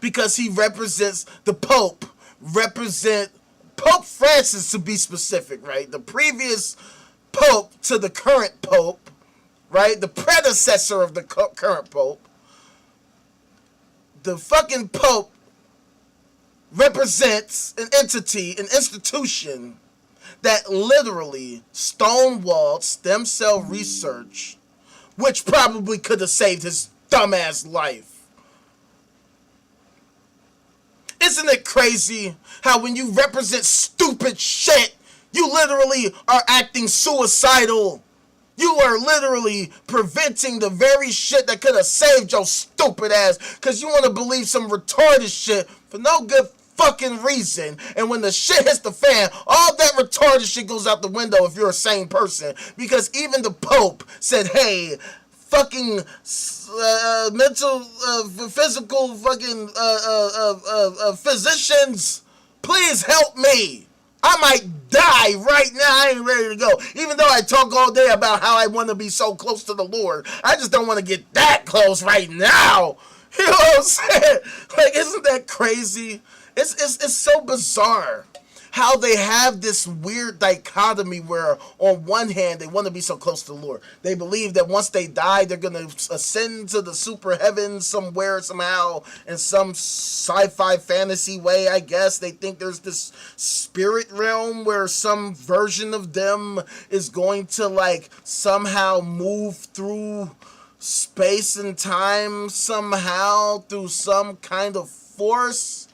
Because he represents the Pope. Pope Francis, to be specific, right? The previous Pope to the current Pope, right? The predecessor of the current Pope. The fucking Pope represents an entity, an institution that literally stonewalled stem cell research, which probably could have saved his dumbass life. Isn't it crazy how when you represent stupid shit, you literally are acting suicidal? You are literally preventing the very shit that could have saved your stupid ass because you want to believe some retarded shit for no good fucking reason. And when the shit hits the fan, all that retarded shit goes out the window if you're a sane person. Because even the Pope said, hey, fucking mental, physical fucking physicians, please help me. I might die right now. I ain't ready to go. Even though I talk all day about how I want to be so close to the Lord, I just don't want to get that close right now. You know what I'm saying? Like, isn't that crazy? It's so bizarre how they have this weird dichotomy where on one hand they want to be so close to the Lord. They believe that once they die they're going to ascend to the super heavens somewhere, somehow, in some sci-fi fantasy way, I guess. They think there's this spirit realm where some version of them is going to like somehow move through space and time somehow through some kind of force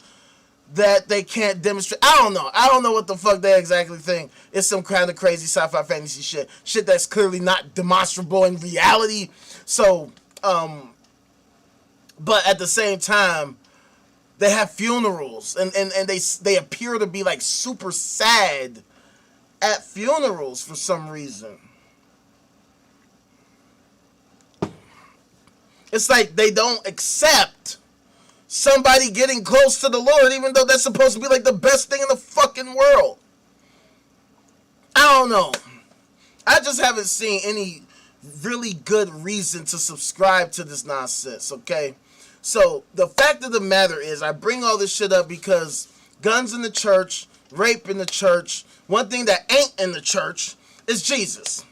that they can't demonstrate. I don't know what the fuck they exactly think. It's some kind of crazy sci-fi fantasy shit that's clearly not demonstrable in reality. So but at the same time they have funerals and they appear to be like super sad at funerals for some reason. It's like they don't accept somebody getting close to the Lord, even though that's supposed to be like the best thing in the fucking world. I don't know. I just haven't seen any really good reason to subscribe to this nonsense, okay? So, the fact of the matter is, I bring all this shit up because guns in the church, rape in the church, one thing that ain't in the church is Jesus.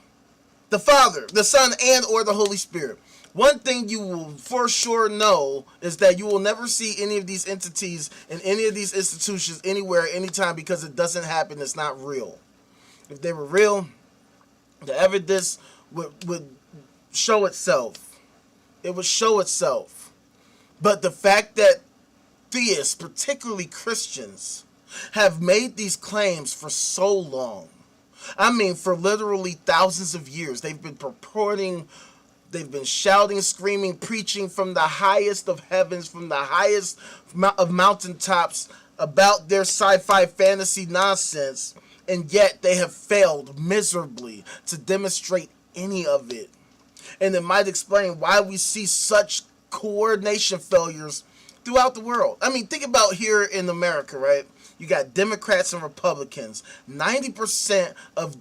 The Father, the Son, and or the Holy Spirit. One thing you will for sure know is that you will never see any of these entities in any of these institutions anywhere, anytime, because it doesn't happen. It's not real. If they were real, the evidence would show itself. It would show itself. But the fact that theists, particularly Christians, have made these claims for so long, I mean for literally thousands of years, they've been purporting, they've been shouting, screaming, preaching from the highest of heavens, from the highest of mountaintops about their sci-fi fantasy nonsense, and yet they have failed miserably to demonstrate any of it. And it might explain why we see such coordination failures throughout the world. I mean, think about here in America, right? You got Democrats and Republicans. 90% of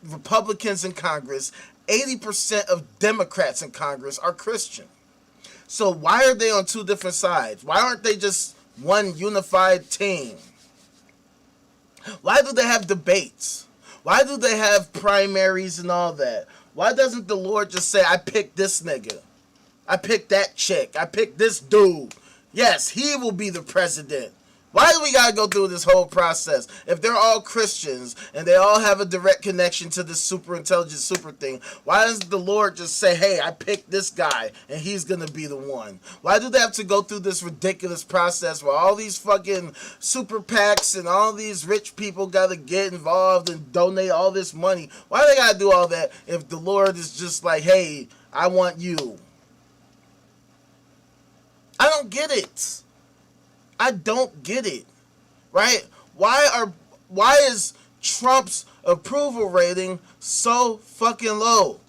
Republicans in Congress, 80% of Democrats in Congress are Christian. So why are they on two different sides? Why aren't they just one unified team? Why do they have debates? Why do they have primaries and all that? Why doesn't the Lord just say, I picked this nigga, I picked that chick, I picked this dude. Yes, he will be the president. Why do we gotta go through this whole process? If they're all Christians and they all have a direct connection to this super intelligent super thing, why doesn't the Lord just say, hey, I picked this guy and he's gonna be the one? Why do they have to go through this ridiculous process where all these fucking super PACs and all these rich people gotta get involved and donate all this money? Why do they gotta do all that if the Lord is just like, hey, I want you? I don't get it. I don't get it, right? Why is Trump's approval rating so fucking low,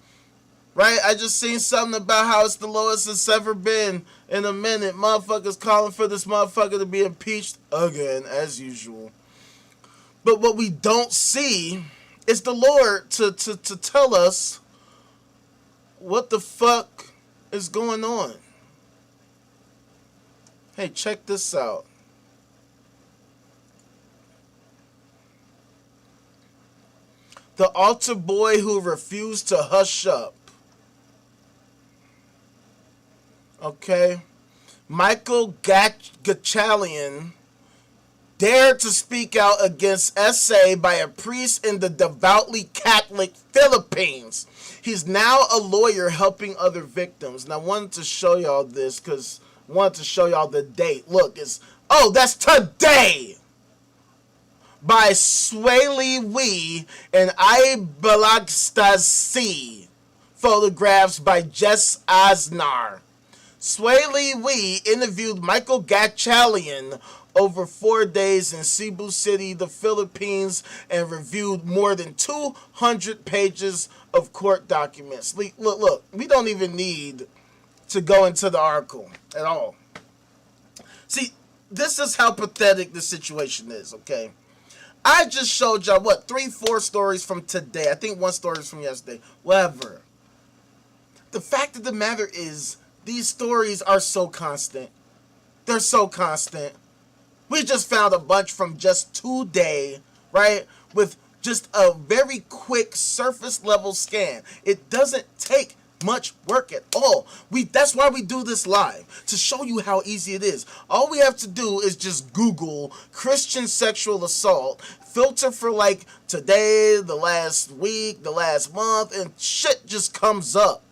right? I just seen something about how it's the lowest it's ever been in a minute. Motherfuckers calling for this motherfucker to be impeached again, as usual. But what we don't see is the Lord to tell us what the fuck is going on. Hey, check this out. The altar boy who refused to hush up. Okay. Michael Gachalian dared to speak out against essay by a priest in the devoutly Catholic Philippines. He's now a lawyer helping other victims. And I wanted to show y'all this because I wanted to show y'all the date. Look, that's today! By Swaley Wee and I Balagstasi. Photographs by Jess Asnar. Swaley Wee interviewed Michael Gachalian over 4 days in Cebu City, the Philippines, and reviewed more than 200 pages of court documents. Look, we don't even need to go into the article at all. See, this is how pathetic the situation is, okay? I just showed y'all, 3-4 stories from today. I think one story is from yesterday. Whatever. The fact of the matter is, these stories are so constant. They're so constant. We just found a bunch from just today, right? With just a very quick surface level scan. It doesn't take much work at all. That's why we do this live, to show you how easy it is. All we have to do is just Google Christian sexual assault, filter for like today, the last week, the last month, and shit just comes up.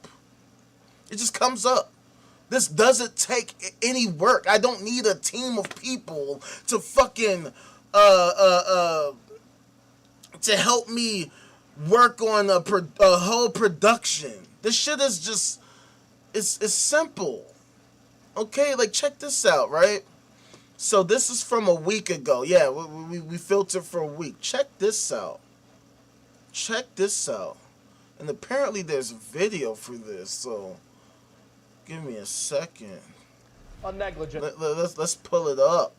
It just comes up. This doesn't take any work. I don't need a team of people to fucking to help me work on a whole production. This shit is just, it's simple. Okay, like check this out, right? So this is from a week ago. Yeah, we filtered for a week. Check this out. Check this out. And apparently there's a video for this, so give me a second. A negligent. Let's pull it up.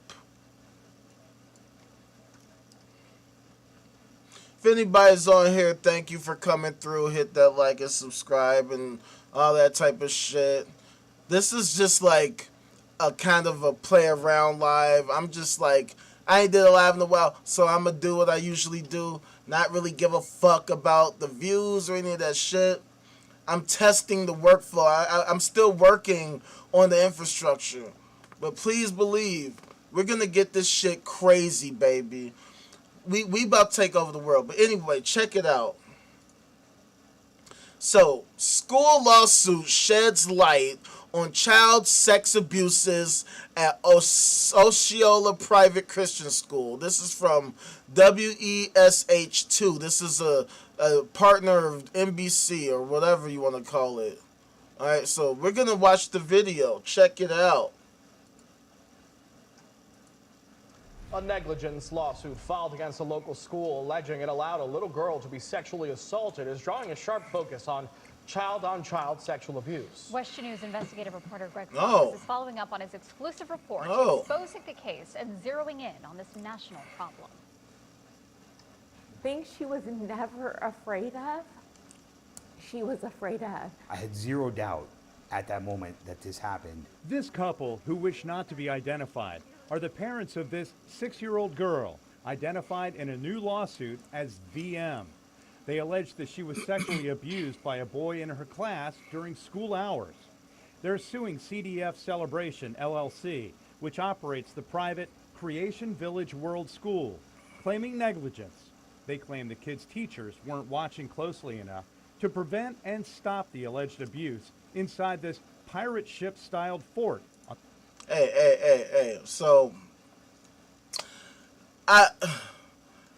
If anybody's on here, thank you for coming through. Hit that like and subscribe and all that type of shit. This is just like a kind of a play around live. I'm just like, I ain't did a live in a while, so I'm going to do what I usually do. Not really give a fuck about the views or any of that shit. I'm testing the workflow. I'm still working on the infrastructure. But please believe, we're going to get this shit crazy, baby. We about to take over the world. But anyway, check it out. So, school lawsuit sheds light on child sex abuses at Osceola Private Christian School. This is from WESH2. This is a partner of NBC or whatever you want to call it. Alright, so we're going to watch the video. Check it out. A negligence lawsuit filed against a local school alleging it allowed a little girl to be sexually assaulted is drawing a sharp focus on child-on-child sexual abuse. West News investigative reporter Greg Oh. is following up on his exclusive report, exposing the case and zeroing in on this national problem. Things she was never afraid of, she was afraid of. I had zero doubt at that moment that this happened. This couple, who wish not to be identified, are the parents of this 6-year-old girl, identified in a new lawsuit as VM. They allege that she was sexually abused by a boy in her class during school hours. They're suing CDF Celebration, LLC, which operates the private Creation Village World School, claiming negligence. They claim the kids' teachers weren't watching closely enough to prevent and stop the alleged abuse inside this pirate ship-styled fort. Hey. So,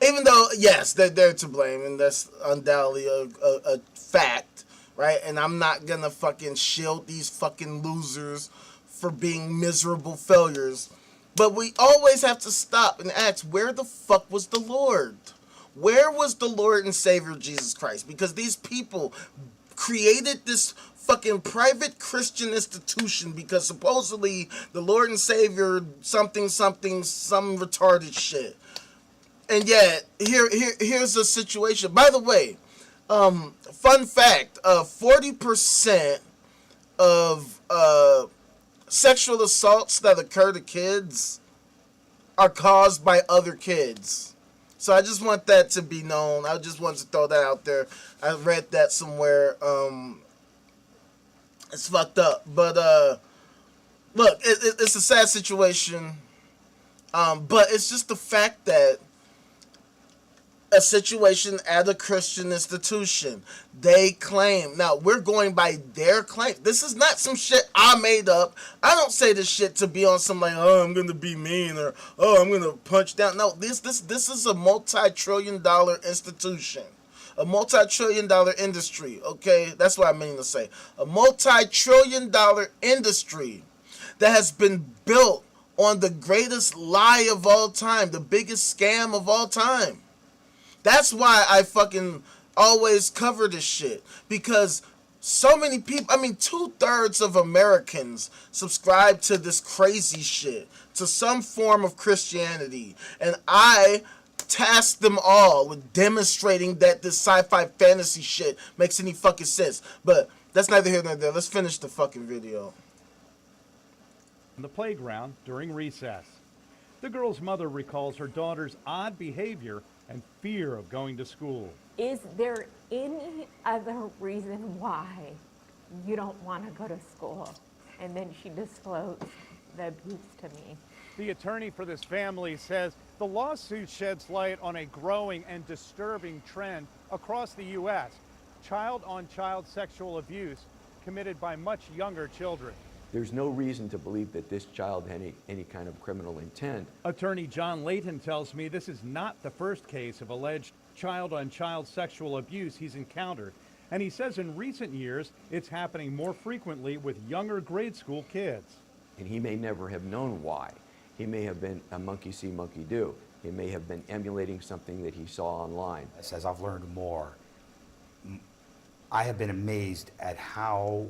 even though, yes, they're to blame, and that's undoubtedly a fact, right? And I'm not gonna fucking shield these fucking losers for being miserable failures. But we always have to stop and ask, where the fuck was the Lord? Where was the Lord and Savior Jesus Christ? Because these people created this fucking private Christian institution because supposedly the Lord and Savior some retarded shit. And yet, here's the situation. By the way, fun fact, 40% of sexual assaults that occur to kids are caused by other kids. So I just want that to be known. I just wanted to throw that out there. I read that somewhere. It's fucked up. But look, it's a sad situation. But it's just the fact that a situation at a Christian institution, they claim. Now, we're going by their claim. This is not some shit I made up. I don't say this shit to be on some like, oh, I'm going to be mean or, oh, I'm going to punch down. No, this is a multi-trillion-dollar institution. A multi-trillion-dollar industry, okay? That's what I mean to say. A multi-trillion-dollar industry that has been built on the greatest lie of all time, the biggest scam of all time. That's why I fucking always cover this shit. Because so many people, I mean, 2/3 of Americans subscribe to this crazy shit, to some form of Christianity. And I tasked them all with demonstrating that this sci-fi fantasy shit makes any fucking sense. But that's neither here nor there. Let's finish the fucking video. On the playground during recess. The girl's mother recalls her daughter's odd behavior and fear of going to school. Is there any other reason why you don't want to go to school? And then she disclosed the abuse to me. The attorney for this family says the lawsuit sheds light on a growing and disturbing trend across the U.S. Child-on-child sexual abuse committed by much younger children. There's no reason to believe that this child had any kind of criminal intent. Attorney John Layton tells me this is not the first case of alleged child-on-child sexual abuse he's encountered. And he says in recent years, it's happening more frequently with younger grade school kids. And he may never have known why. He may have been a monkey see, monkey do. He may have been emulating something that he saw online. As I've learned more, I have been amazed at how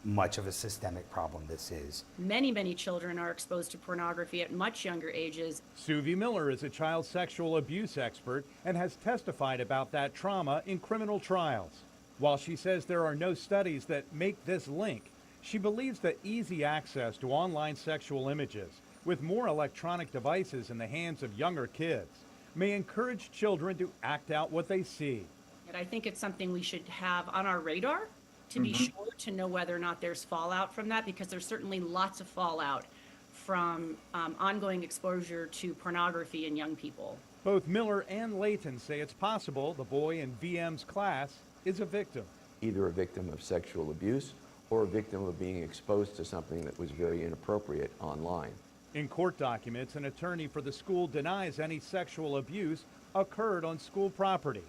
much of a systemic problem this is. Many, many children are exposed to pornography at much younger ages. Suvi Miller is a child sexual abuse expert and has testified about that trauma in criminal trials. While she says there are no studies that make this link, she believes that easy access to online sexual images, with more electronic devices in the hands of younger kids, may encourage children to act out what they see. And I think it's something we should have on our radar to be sure to know whether or not there's fallout from that, because there's certainly lots of fallout from ongoing exposure to pornography in young people. Both Miller and Layton say it's possible the boy in VM's class is a victim. Either a victim of sexual abuse or a victim of being exposed to something that was very inappropriate online. In court documents, an attorney for the school denies any sexual abuse occurred on school property.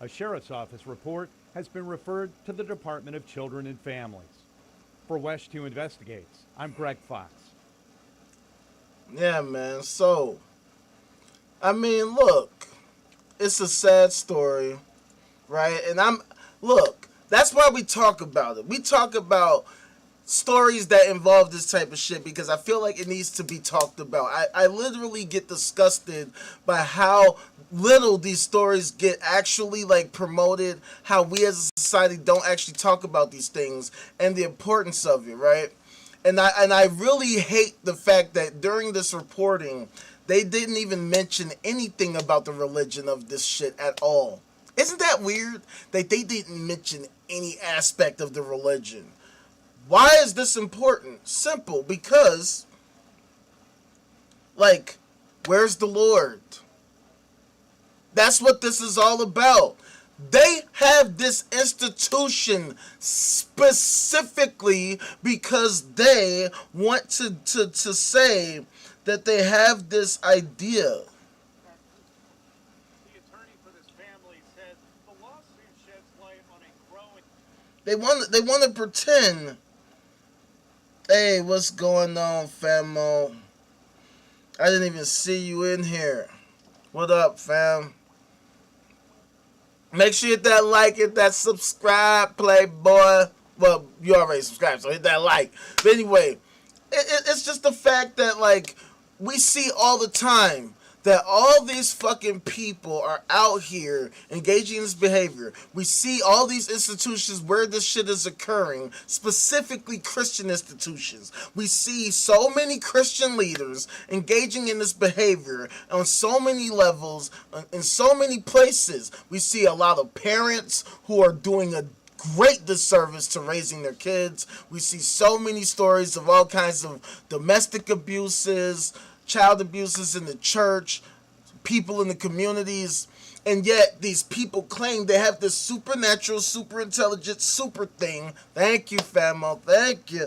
A sheriff's office report has been referred to the Department of Children and Families. For Wesh 2 Investigates, I'm Greg Fox. Yeah, man. So, I mean, look, it's a sad story, right? And look, that's why we talk about it. We talk about stories that involve this type of shit because I feel like it needs to be talked about. I literally get disgusted by how little these stories get actually like promoted, how we as a society don't actually talk about these things and the importance of it, right? And I really hate the fact that during this reporting they didn't even mention anything about the religion of this shit at all. Isn't that weird that they didn't mention any aspect of the religion? Why is this important? Simple, because, like, where's the Lord? That's what this is all about. They have this institution specifically because they want to say that they have this idea. The attorney for this family says the lawsuit sheds light on a growing... They want to pretend... Hey, what's going on, famo? I didn't even see you in here. What up, fam? Make sure you hit that like, hit that subscribe, playboy. Well, you already subscribed, so hit that like. But anyway, it's just the fact that, like, we see all the time that all these fucking people are out here engaging in this behavior. We see all these institutions where this shit is occurring, specifically Christian institutions. We see so many Christian leaders engaging in this behavior on so many levels, in so many places. We see a lot of parents who are doing a great disservice to raising their kids. We see so many stories of all kinds of domestic abuses, child abuses in the church, people in the communities, and yet these people claim they have this supernatural, super intelligent, super thing. Thank you, famo, thank you.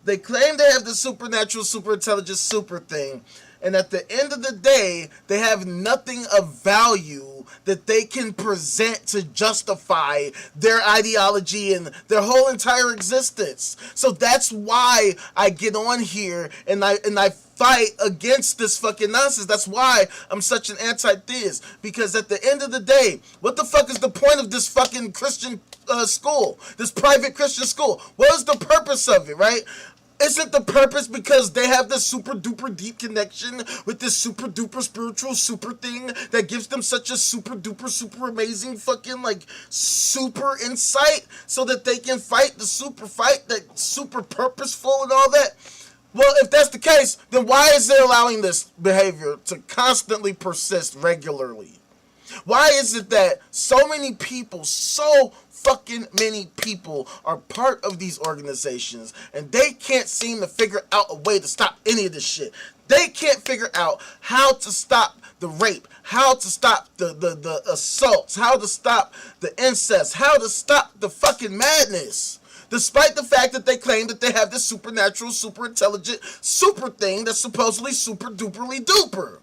They claim they have the supernatural, super intelligent, super thing, and at the end of the day, they have nothing of value that they can present to justify their ideology and their whole entire existence. So that's why I get on here and I fight against this fucking nonsense. That's why I'm such an anti-theist. Because at the end of the day, what the fuck is the point of this fucking Christian school? This private Christian school? What is the purpose of it, right? Isn't the purpose because they have this super duper deep connection with this super duper spiritual super thing that gives them such a super duper super amazing fucking like super insight so that they can fight the super fight that's super purposeful and all that? Well, if that's the case, then why is it allowing this behavior to constantly persist regularly? Why is it that so many people, so fucking many people are part of these organizations and they can't seem to figure out a way to stop any of this shit? They can't figure out how to stop the rape, how to stop the assaults, how to stop the incest, how to stop the fucking madness. Despite the fact that they claim that they have this supernatural, super intelligent, super thing that's supposedly super duperly duper.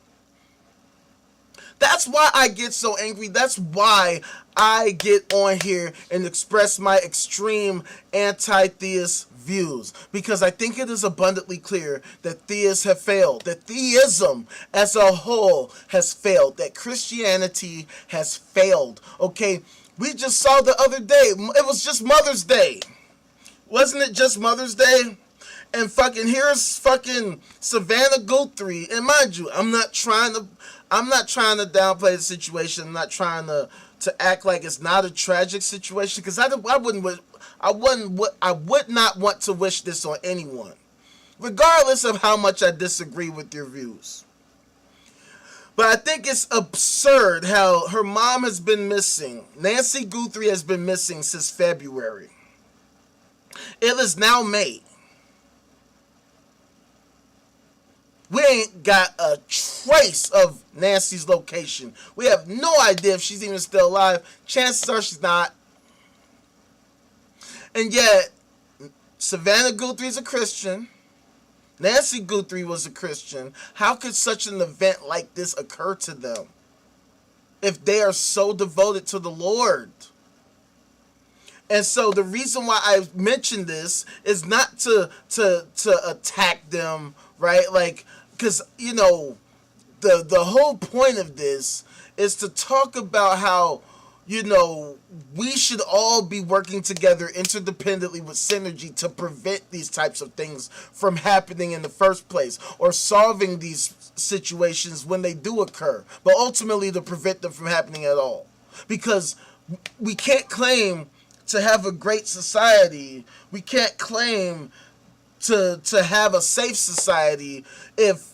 That's why I get so angry. That's why I get on here and express my extreme anti-theist views. Because I think it is abundantly clear that theists have failed. That theism as a whole has failed. That Christianity has failed. Okay, we just saw the other day. It was just Mother's Day. Wasn't it just Mother's Day? And fucking here's fucking Savannah Guthrie. And mind you, I'm not trying to downplay the situation. I'm not trying to act like it's not a tragic situation, because I would not want to wish this on anyone, regardless of how much I disagree with your views. But I think it's absurd how her mom has been missing. Nancy Guthrie has been missing since February. It is now May. We ain't got a trace of Nancy's location. We have no idea if she's even still alive. Chances are she's not. And yet, Savannah Guthrie is a Christian. Nancy Guthrie was a Christian. How could such an event like this occur to them if they are so devoted to the Lord? And so the reason why I mentioned this is not to attack them, right? Like, because, you know, the whole point of this is to talk about how, you know, we should all be working together interdependently with synergy to prevent these types of things from happening in the first place, or solving these situations when they do occur, but ultimately to prevent them from happening at all. Because we can't claim to have a great society, we can't claim to have a safe society if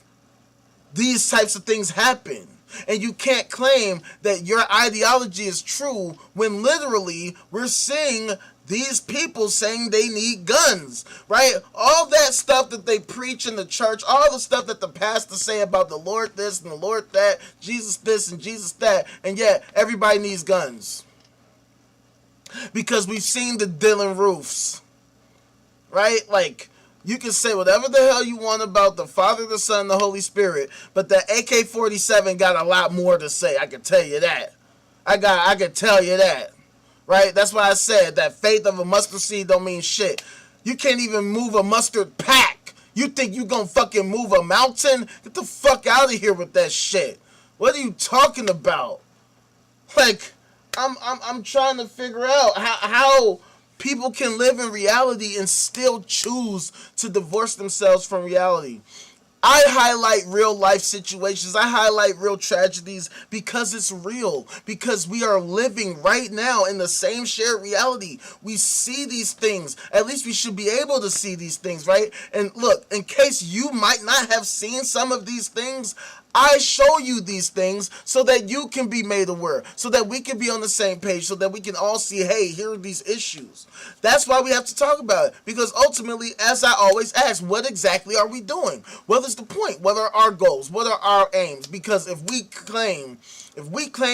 these types of things happen. And you can't claim that your ideology is true when literally we're seeing these people saying they need guns, right? All that stuff that they preach in the church, all the stuff that the pastors say about the Lord this and the Lord that, Jesus this and Jesus that, and yet everybody needs guns. Because we've seen the Dylan Roofs, right? Like, you can say whatever the hell you want about the Father, the Son, the Holy Spirit, but that AK-47 got a lot more to say. I can tell you that. I can tell you that, right? That's why I said that faith of a mustard seed don't mean shit. You can't even move a mustard pack. You think you gonna fucking move a mountain? Get the fuck out of here with that shit. What are you talking about? Like, I'm trying to figure out how people can live in reality and still choose to divorce themselves from reality. I highlight real life situations. I highlight real tragedies because it's real. Because we are living right now in the same shared reality. We see these things. At least we should be able to see these things, right? And look, in case you might not have seen some of these things, I show you these things so that you can be made aware, so that we can be on the same page, so that we can all see, hey, here are these issues. That's why we have to talk about it, because ultimately, as I always ask, what exactly are we doing? What is the point? What are our goals? What are our aims? Because if we claim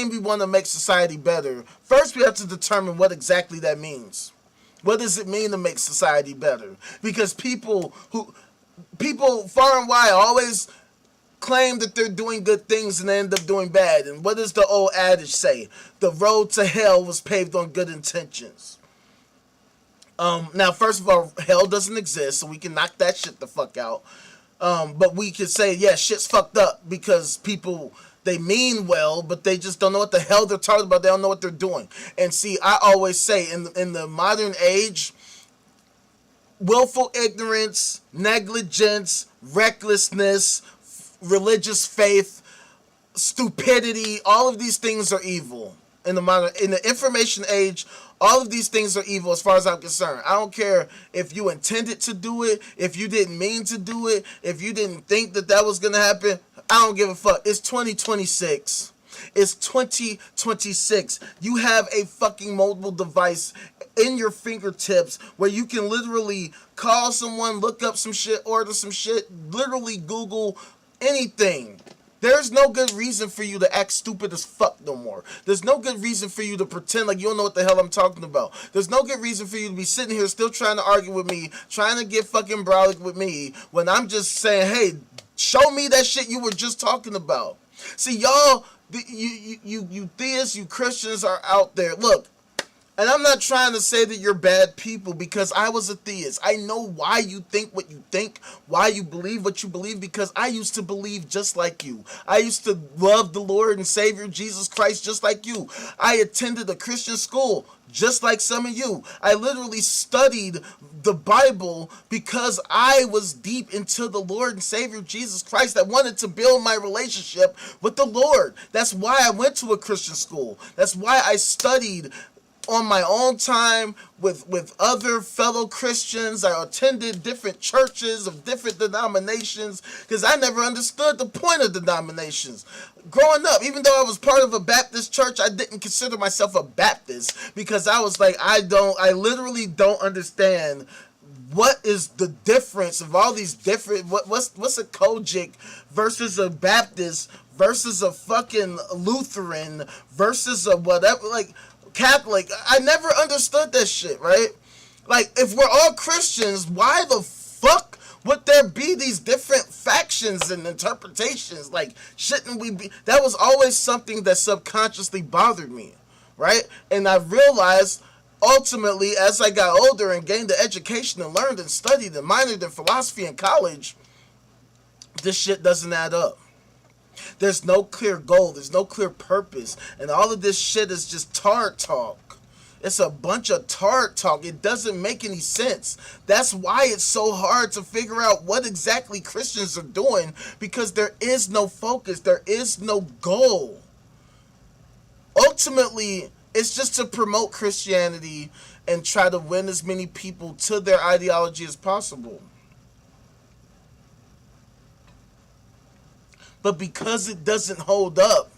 we want to make society better, first we have to determine what exactly that means. What does it mean to make society better? Because people far and wide always claim that they're doing good things and they end up doing bad. And what does the old adage say? The road to hell was paved on good intentions. Now, first of all, hell doesn't exist, so we can knock that shit the fuck out. But we can say, yeah, shit's fucked up because people, they mean well, but they just don't know what the hell they're talking about. They don't know what they're doing. And see, I always say, in the modern age, willful ignorance, negligence, recklessness, religious faith, stupidity, all of these things are evil. In the information age, all of these things are evil as far as I'm concerned. I don't care if you intended to do it, if you didn't mean to do it, if you didn't think that was going to happen. I don't give a fuck. It's 2026. It's 2026. You have a fucking mobile device in your fingertips where you can literally call someone, look up some shit, order some shit, literally Google anything. There's no good reason for you to act stupid as fuck no more. There's no good reason for you to pretend like you don't know what the hell I'm talking about. There's no good reason for you to be sitting here still trying to argue with me, trying to get fucking brolic with me, when I'm just saying, hey, show me that shit you were just talking about. See, y'all, you theists, you Christians are out there. Look, and I'm not trying to say that you're bad people, because I was a theist. I know why you think what you think, why you believe what you believe, because I used to believe just like you. I used to love the Lord and Savior Jesus Christ just like you. I attended a Christian school just like some of you. I literally studied the Bible because I was deep into the Lord and Savior Jesus Christ. I wanted to build my relationship with the Lord. That's why I went to a Christian school. That's why I studied on my own time with other fellow Christians. I attended different churches of different denominations because I never understood the point of denominations. Growing up, even though I was part of a Baptist church, I didn't consider myself a Baptist because I was like, I literally don't understand what is the difference of all these different, what's a Kojic versus a Baptist versus a fucking Lutheran versus a whatever, like Catholic. I never understood that shit, right? Like, if we're all Christians, why the fuck would there be these different factions and interpretations? Like, shouldn't we be? That was always something that subconsciously bothered me, right? And I realized ultimately, as I got older and gained the education and learned and studied and minored in philosophy in college, this shit doesn't add up. There's no clear goal. There's no clear purpose. And all of this shit is just tart talk. It's a bunch of tart talk. It doesn't make any sense. That's why it's so hard to figure out what exactly Christians are doing, because there is no focus. There is no goal. Ultimately, it's just to promote Christianity and try to win as many people to their ideology as possible. But because it doesn't hold up,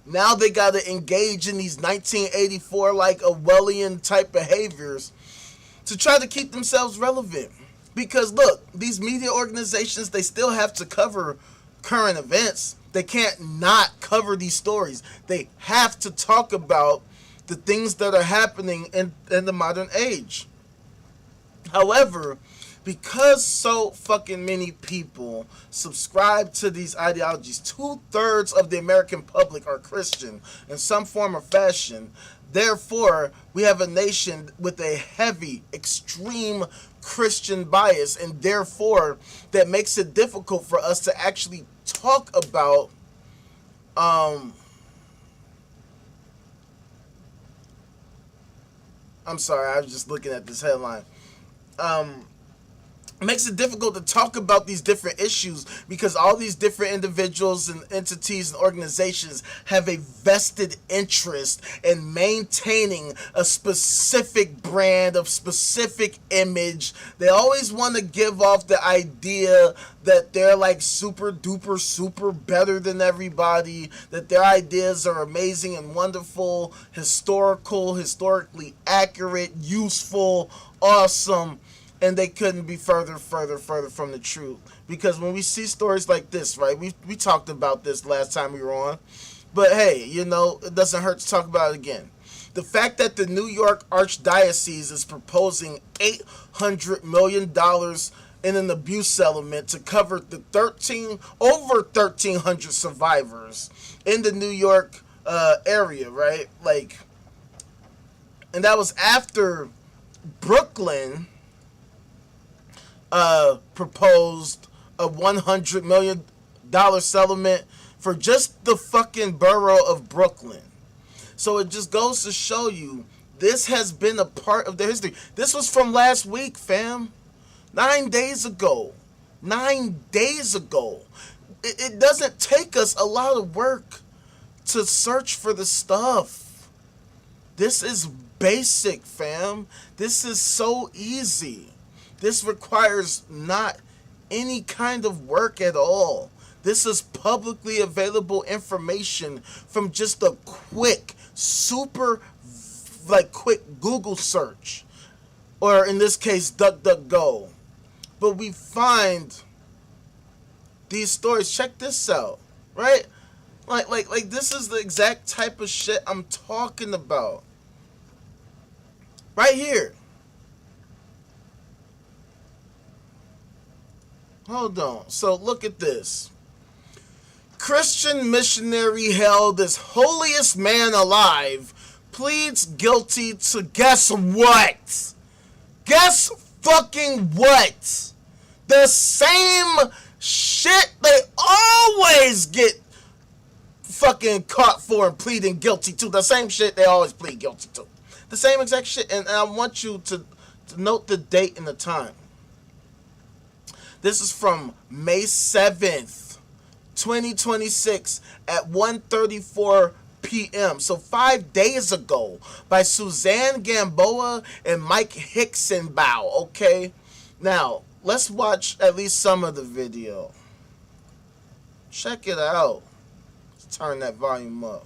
now they got to engage in these 1984 like Orwellian type behaviors to try to keep themselves relevant. Because look, these media organizations, they still have to cover current events. They can't not cover these stories. They have to talk about the things that are happening in the modern age. However, because so fucking many people subscribe to these ideologies, 2/3 of the American public are Christian in some form or fashion. Therefore, we have a nation with a heavy, extreme Christian bias, and therefore that makes it difficult for us to actually talk about I'm sorry, I was just looking at this headline. makes it difficult to talk about these different issues because all these different individuals and entities and organizations have a vested interest in maintaining a specific brand of specific image. They always want to give off the idea that they're like super duper super better than everybody, that their ideas are amazing and wonderful, historically accurate, useful, awesome. And they couldn't be further from the truth. Because when we see stories like this, right, we talked about this last time we were on. But hey, you know, it doesn't hurt to talk about it again. The fact that the New York Archdiocese is proposing $800 million in an abuse settlement to cover the over 1,300 survivors in the New York area, right? Like, and that was after Brooklyn proposed a $100 million settlement for just the fucking borough of Brooklyn. So it just goes to show you, this has been a part of their history. This was from last week, fam. 9 days ago. 9 days ago. It doesn't take us a lot of work to search for the stuff. This is basic, fam. This is so easy. This requires not any kind of work at all. This is publicly available information from just a quick, quick Google search. Or in this case, DuckDuckGo. But we find these stories. Check this out, right? Like this is the exact type of shit I'm talking about. Right here. Hold on. So look at this. Christian missionary hailed as holiest man alive pleads guilty to guess what? Guess fucking what? The same shit they always get fucking caught for and pleading guilty to. The same shit they always plead guilty to. The same exact shit. And I want you to note the date and the time. This is from May 7th, 2026 at 1:34 p.m. So 5 days ago by Suzanne Gamboa and Mike Hicksenbaugh, okay? Now, let's watch at least some of the video. Check it out. Let's turn that volume up.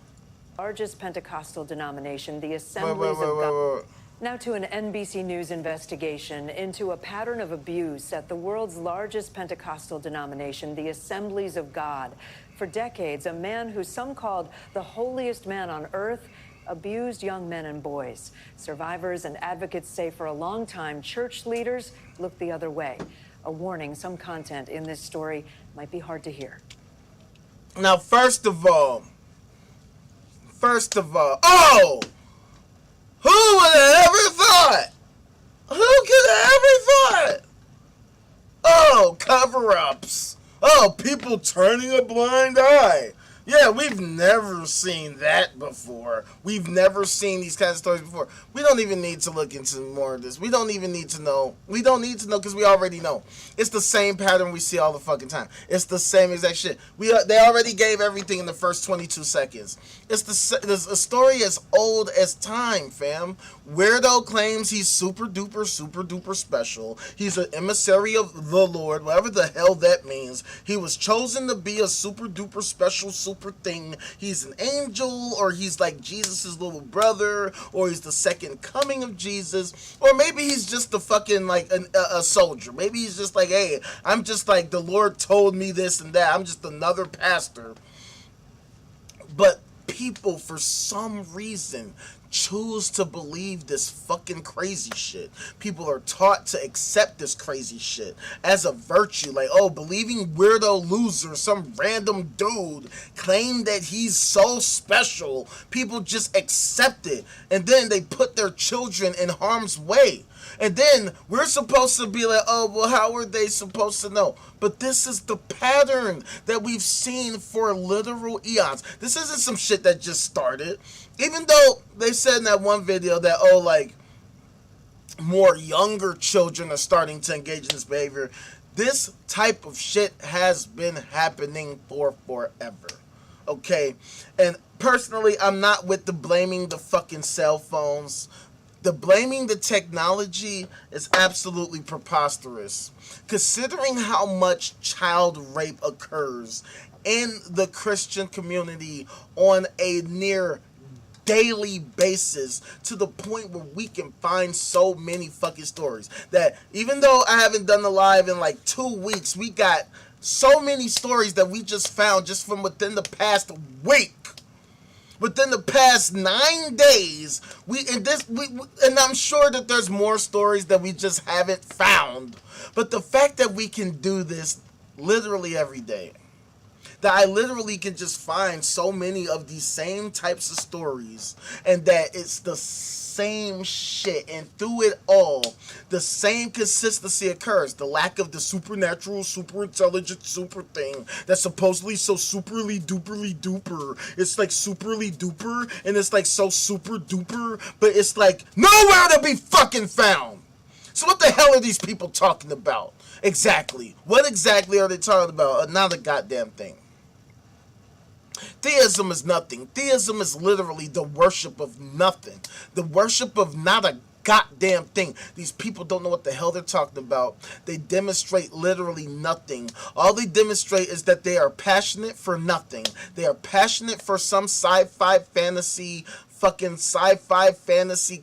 Largest Pentecostal denomination, the Assemblies of God. Now to an NBC News investigation into a pattern of abuse at the world's largest Pentecostal denomination, the Assemblies of God. For decades, a man who some called the holiest man on earth abused young men and boys. Survivors and advocates say for a long time, church leaders looked the other way. A warning, some content in this story might be hard to hear. Now, first of all, oh! Who would have ever thought? Who could have ever thought? Oh, cover-ups. Oh, people turning a blind eye. Yeah, we've never seen that before. We've never seen these kinds of stories before. We don't even need to look into more of this. We don't even need to know. We don't need to know because we already know. It's the same pattern we see all the fucking time. It's the same exact shit. They already gave everything in the first 22 seconds. It's a story as old as time, fam. Weirdo claims he's super duper special. He's an emissary of the Lord, whatever the hell that means. He was chosen to be a super duper special super thing. He's an angel, or he's like Jesus's little brother, or he's the second coming of Jesus, or maybe he's just the fucking like a soldier. Maybe he's just like, hey, I'm just like the Lord told me this and that. I'm just another pastor. But people, for some reason, choose to believe this fucking crazy shit. People are taught to accept this crazy shit as a virtue. Like, oh, believing weirdo loser, some random dude claimed that he's so special. People just accept it. And then they put their children in harm's way. And then we're supposed to be like, oh, well, how are they supposed to know? But this is the pattern that we've seen for literal eons. This isn't some shit that just started. Even though they said in that one video that, oh, like, more younger children are starting to engage in this behavior. This type of shit has been happening for forever. Okay? And personally, I'm not with the blaming the fucking cell phones. The blaming the technology is absolutely preposterous. Considering how much child rape occurs in the Christian community on a near daily basis, to the point where we can find so many fucking stories that even though I haven't done the live in like 2 weeks, we got so many stories that we just found just from within the past week. Within the past 9 days, and I'm sure that there's more stories that we just haven't found. But the fact that we can do this literally every day, that I literally can just find so many of these same types of stories, and that it's the same shit, and through it all, the same consistency occurs. The lack of the supernatural, super intelligent, super thing that's supposedly so superly duperly duper. It's like superly duper, and it's like so super duper, but it's like nowhere to be fucking found. So what the hell are these people talking about? Exactly. What exactly are they talking about? Not a goddamn thing. Theism is nothing. Theism is literally the worship of nothing. The worship of not a goddamn thing. These people don't know what the hell they're talking about. They demonstrate literally nothing. All they demonstrate is that they are passionate for nothing. They are passionate for some sci-fi fantasy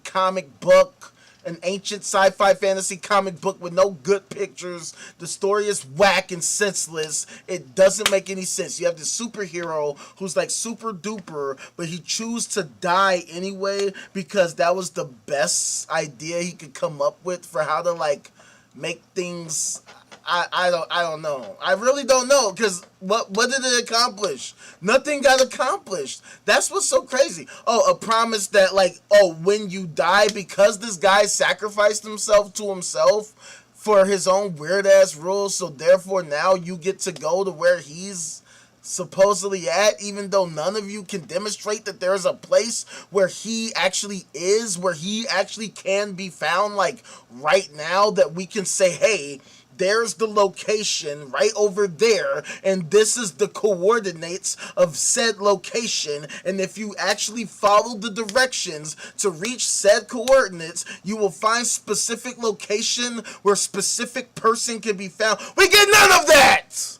comic book. An ancient sci-fi fantasy comic book with no good pictures. The story is whack and senseless. It doesn't make any sense. You have this superhero who's like super duper, but he chooses to die anyway because that was the best idea he could come up with for how to like make things. I don't know. I really don't know, because what did it accomplish? Nothing got accomplished. That's what's so crazy. Oh, a promise that like, oh, when you die, because this guy sacrificed himself to himself for his own weird ass rules, so therefore now you get to go to where he's supposedly at, even though none of you can demonstrate that there's a place where he actually is, where he actually can be found, like right now, that we can say, hey, there's the location right over there, and this is the coordinates of said location, and if you actually follow the directions to reach said coordinates, you will find specific location where specific person can be found. We get none of that!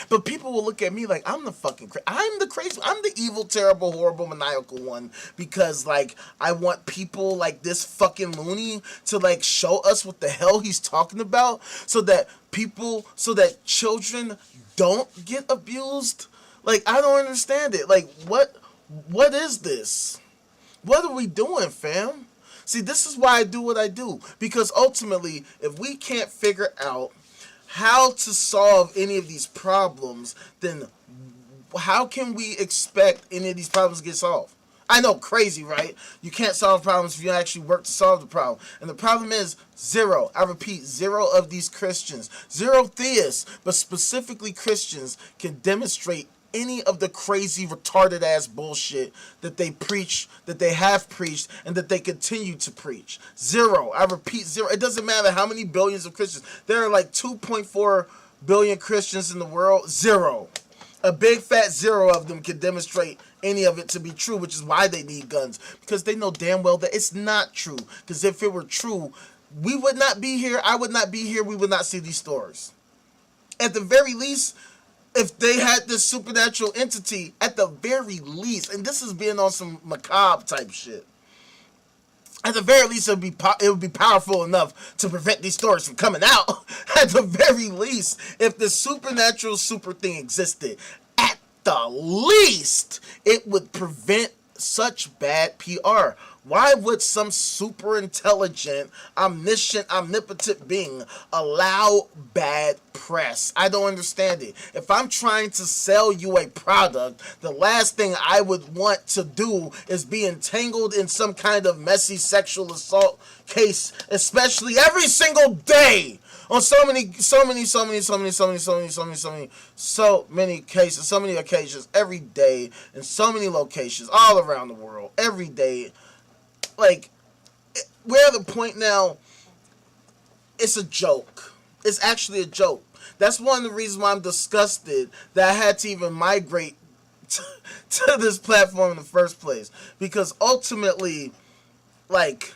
But people will look at me like I'm the fucking I'm the crazy, I'm the evil, terrible, horrible, maniacal one, because like I want people like this fucking loony to like show us what the hell he's talking about, so that children don't get abused. Like, I don't understand it. Like, what is this? What are we doing, fam? See, this is why I do what I do, because ultimately, if we can't figure out how to solve any of these problems, then how can we expect any of these problems to get solved? I know, crazy, right? You can't solve problems if you actually work to solve the problem. And the problem is zero. I repeat, zero of these Christians, zero theists, but specifically Christians, can demonstrate any of the crazy, retarded ass bullshit that they preach, that they have preached, and that they continue to preach. Zero. I repeat, zero. It doesn't matter how many billions of Christians. There are like 2.4 billion Christians in the world. Zero. A big fat zero of them can demonstrate any of it to be true, which is why they need guns. Because they know damn well that it's not true. Because if it were true, we would not be here. I would not be here. We would not see these stories. At the very least, if they had this supernatural entity, at the very least, and this is being on some macabre type shit, at the very least, it would be powerful enough to prevent these stories from coming out. At the very least, if the supernatural super thing existed, at the least, it would prevent such bad PR. Why would some super intelligent, omniscient, omnipotent being allow bad press? I don't understand it. If I'm trying to sell you a product, the last thing I would want to do is be entangled in some kind of messy sexual assault case, especially every single day. On so many cases, so many occasions, every day, in so many locations, all around the world, every day. Like, we're at a point now, it's a joke. It's actually a joke. That's one of the reasons why I'm disgusted that I had to even migrate to this platform in the first place. Because ultimately, like,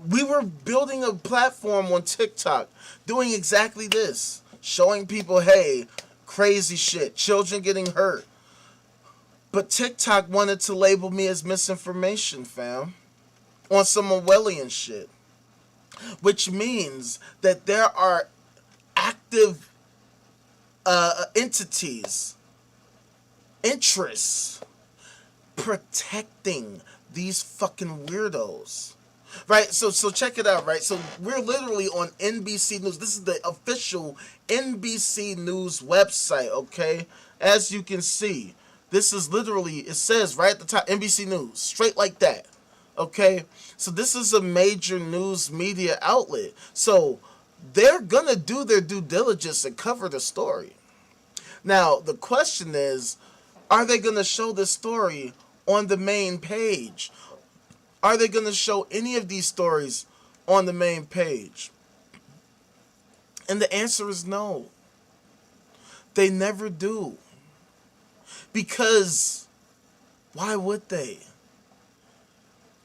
we were building a platform on TikTok doing exactly this. Showing people, hey, crazy shit, children getting hurt. But TikTok wanted to label me as misinformation, fam. On some Orwellian shit. Which means that there are active entities, interests, protecting these fucking weirdos. Right, so check it out, right? So we're literally on NBC News. This is the official NBC News website, okay? As you can see, this is literally, it says right at the top, NBC News, straight like that, okay? So this is a major news media outlet. So they're gonna do their due diligence and cover the story. Now, the question is, are they gonna show this story on the main page? Are they going to show any of these stories on the main page? And the answer is no. They never do. Because why would they?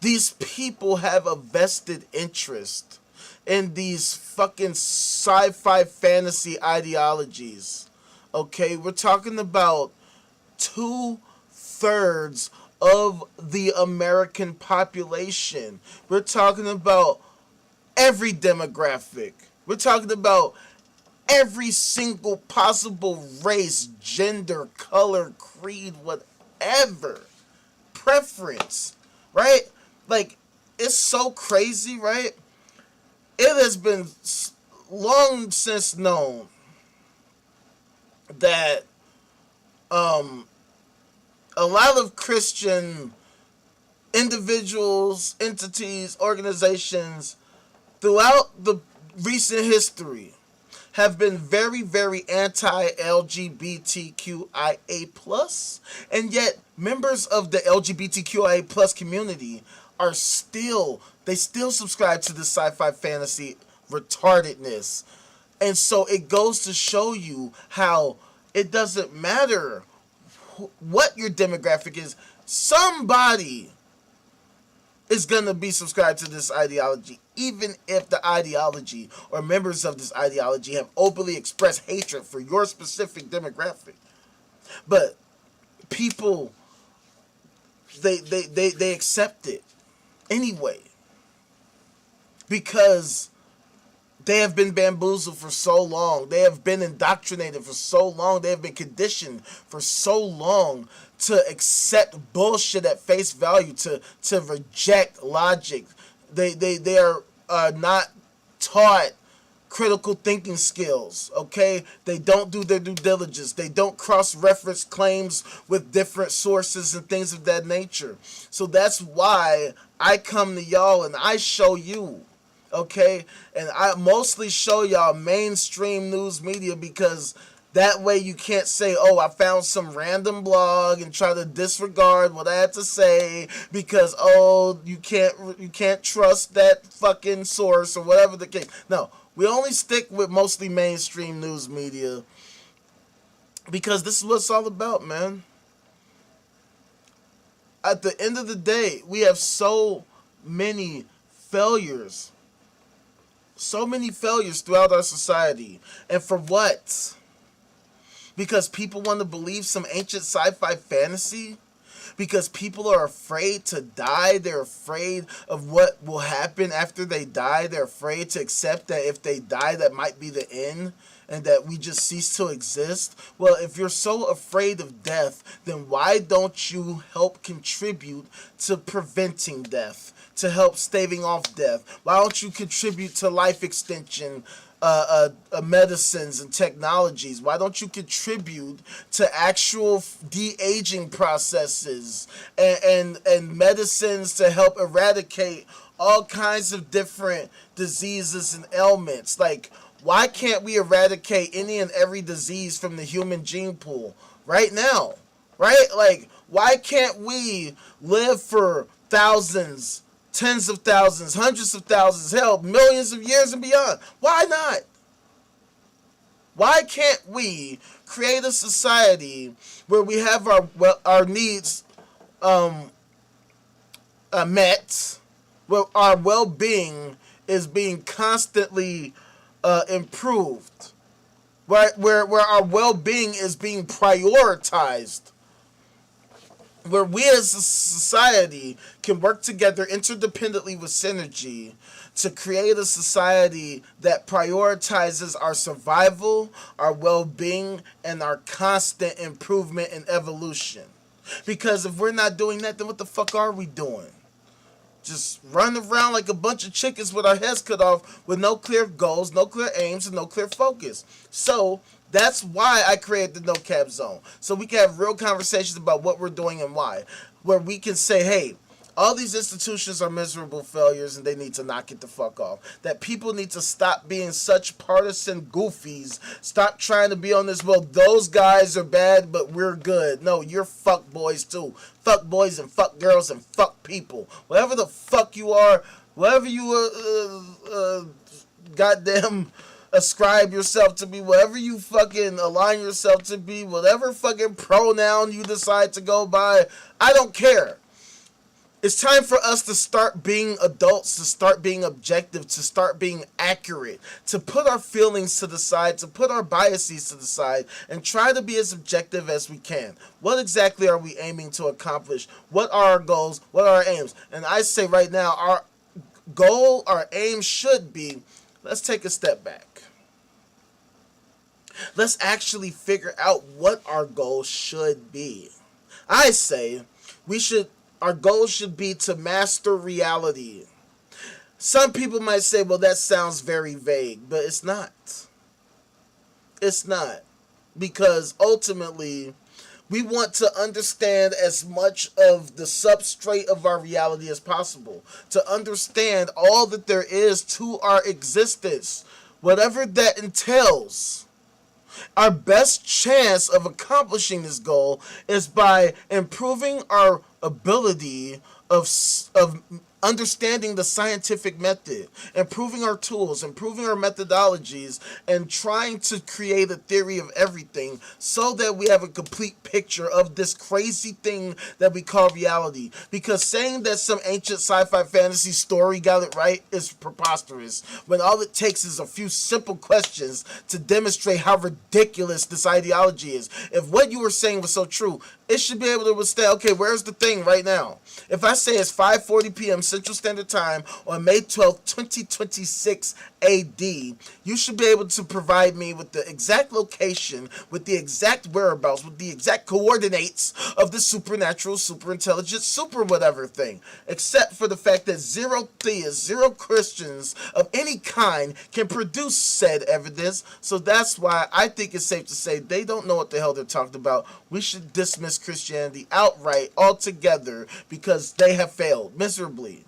These people have a vested interest in these fucking sci-fi fantasy ideologies. Okay, we're talking about 2/3 of the American population. We're talking about every demographic. We're talking about every single possible race, gender, color, creed, whatever, preference, right? Like, it's so crazy, right? It has been long since known that a lot of Christian individuals, entities, organizations throughout the recent history have been very, very anti-LGBTQIA+, and yet members of the LGBTQIA+ community are still subscribe to the sci-fi fantasy retardedness. And so it goes to show you how it doesn't matter what your demographic is, somebody is going to be subscribed to this ideology, even if the ideology or members of this ideology have openly expressed hatred for your specific demographic. But people, they accept it anyway, because they have been bamboozled for so long. They have been indoctrinated for so long. They have been conditioned for so long to accept bullshit at face value, to reject logic. They are not taught critical thinking skills, okay? They don't do their due diligence. They don't cross-reference claims with different sources and things of that nature. So that's why I come to y'all and I show you, okay? And I mostly show y'all mainstream news media, because that way you can't say, oh, I found some random blog and try to disregard what I had to say because, oh, you can't trust that fucking source or whatever the case. No, we only stick with mostly mainstream news media because this is what it's all about, man. At the end of the day, we have so many failures. So many failures throughout our society. And for what? Because people want to believe some ancient sci-fi fantasy? Because people are afraid to die? They're afraid of what will happen after they die? They're afraid to accept that if they die, that might be the end? And that we just cease to exist? Well, if you're so afraid of death, then why don't you help contribute to preventing death? To help staving off death? Why don't you contribute to life extension medicines and technologies? Why don't you contribute to actual de-aging processes and medicines to help eradicate all kinds of different diseases and ailments? Like, why can't we eradicate any and every disease from the human gene pool right now? Right? Like, why can't we live for thousands tens of thousands, hundreds of thousands, hell, millions of years and beyond. Why not? Why can't we create a society where we have our needs met, where our well-being is being constantly improved, where our well-being is being prioritized, where we as a society can work together interdependently with synergy to create a society that prioritizes our survival, our well-being, and our constant improvement and evolution. Because if we're not doing that, then what the fuck are we doing? Just run around like a bunch of chickens with our heads cut off with no clear goals, no clear aims, and no clear focus. So that's why I created the No Cap Zone. So we can have real conversations about what we're doing and why. Where we can say, hey, all these institutions are miserable failures and they need to knock it the fuck off. That people need to stop being such partisan goofies. Stop trying to be on this, well, those guys are bad, but we're good. No, you're fuck boys too. Fuck boys and fuck girls and fuck people. Whatever the fuck you are, whatever you goddamn ascribe yourself to be, whatever you fucking align yourself to be, whatever fucking pronoun you decide to go by, I don't care. It's time for us to start being adults, to start being objective, to start being accurate, to put our feelings to the side, to put our biases to the side, and try to be as objective as we can. What exactly are we aiming to accomplish? What are our goals? What are our aims? And I say right now, our goal, our aim should be, let's take a step back. Let's actually figure out what our goal should be. I say our goal should be to master reality. Some people might say, well, that sounds very vague, but it's not. It's not. Because ultimately, we want to understand as much of the substrate of our reality as possible. To understand all that there is to our existence, whatever that entails. Our best chance of accomplishing this goal is by improving our ability of understanding the scientific method, improving our tools, improving our methodologies, and trying to create a theory of everything so that we have a complete picture of this crazy thing that we call reality. Because saying that some ancient sci-fi fantasy story got it right is preposterous, when all it takes is a few simple questions to demonstrate how ridiculous this ideology is. If what you were saying was so true, it should be able to withstand, okay, where's the thing right now? If I say it's 5:40 p.m. Central Standard Time on May 12th, 2026 AD, you should be able to provide me with the exact location, with the exact whereabouts, with the exact coordinates of the supernatural, super intelligent, super whatever thing. Except for the fact that zero theists, zero Christians of any kind can produce said evidence. So that's why I think it's safe to say they don't know what the hell they're talking about. We should dismiss Christianity outright altogether because they have failed miserably.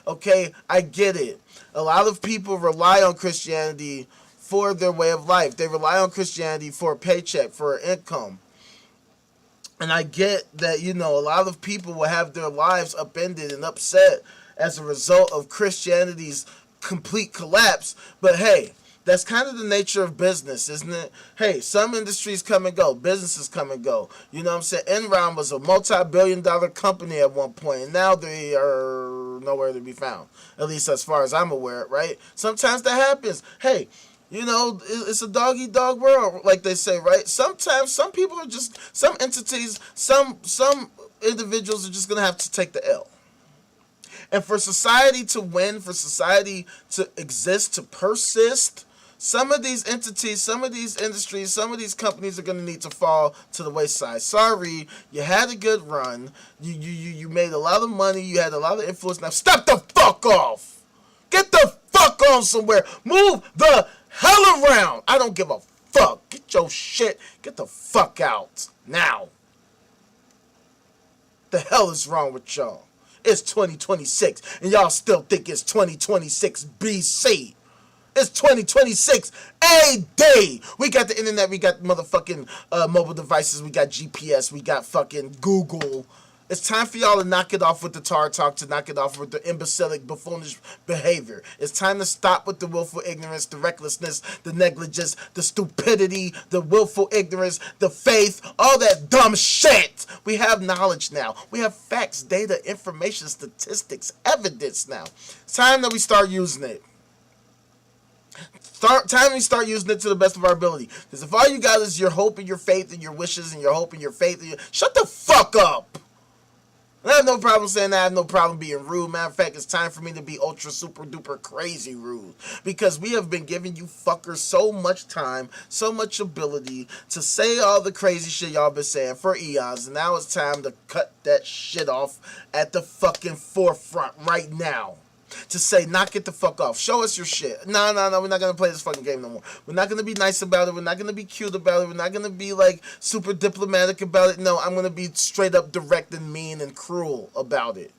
Okay, I get it. A lot of people rely on Christianity for their way of life. They rely on Christianity for a paycheck, for an income. And I get that, a lot of people will have their lives upended and upset as a result of Christianity's complete collapse. But hey, that's kind of the nature of business, isn't it? Hey, some industries come and go. Businesses come and go. You know what I'm saying? Enron was a multi-billion-dollar company at one point, and now they are nowhere to be found. At least as far as I'm aware, right? Sometimes that happens. Hey, it's a dog-eat-dog world, like they say, right? Sometimes some people are just, some entities, some individuals are just going to have to take the L. And for society to win, for society to exist, to persist, some of these entities, some of these industries, some of these companies are going to need to fall to the wayside. Sorry, you had a good run. You made a lot of money. You had a lot of influence. Now step the fuck off. Get the fuck on somewhere. Move the hell around. I don't give a fuck. Get your shit. Get the fuck out now. The hell is wrong with y'all? It's 2026, and y'all still think it's 2026 BC. It's 2026 AD. We got the internet, we got motherfucking mobile devices, we got GPS, we got fucking Google. It's time for y'all to knock it off with the tar talk, to knock it off with the imbecilic, buffoonish behavior. It's time to stop with the willful ignorance, the recklessness, the negligence, the stupidity, the willful ignorance, the faith, all that dumb shit. We have knowledge now. We have facts, data, information, statistics, evidence now. It's time that we start using it. Time we start using it to the best of our ability. Because if all you got is your hope and your faith and your wishes and your hope and your faith, shut the fuck up. I have no problem saying that. I have no problem being rude. Matter of fact, it's time for me to be ultra super duper crazy rude. Because we have been giving you fuckers so much time, so much ability to say all the crazy shit y'all been saying for eons. And now it's time to cut that shit off at the fucking forefront right now. To say, knock it the fuck off. Show us your shit. No, we're not going to play this fucking game no more. We're not going to be nice about it. We're not going to be cute about it. We're not going to be, like, super diplomatic about it. No, I'm going to be straight up direct and mean and cruel about it.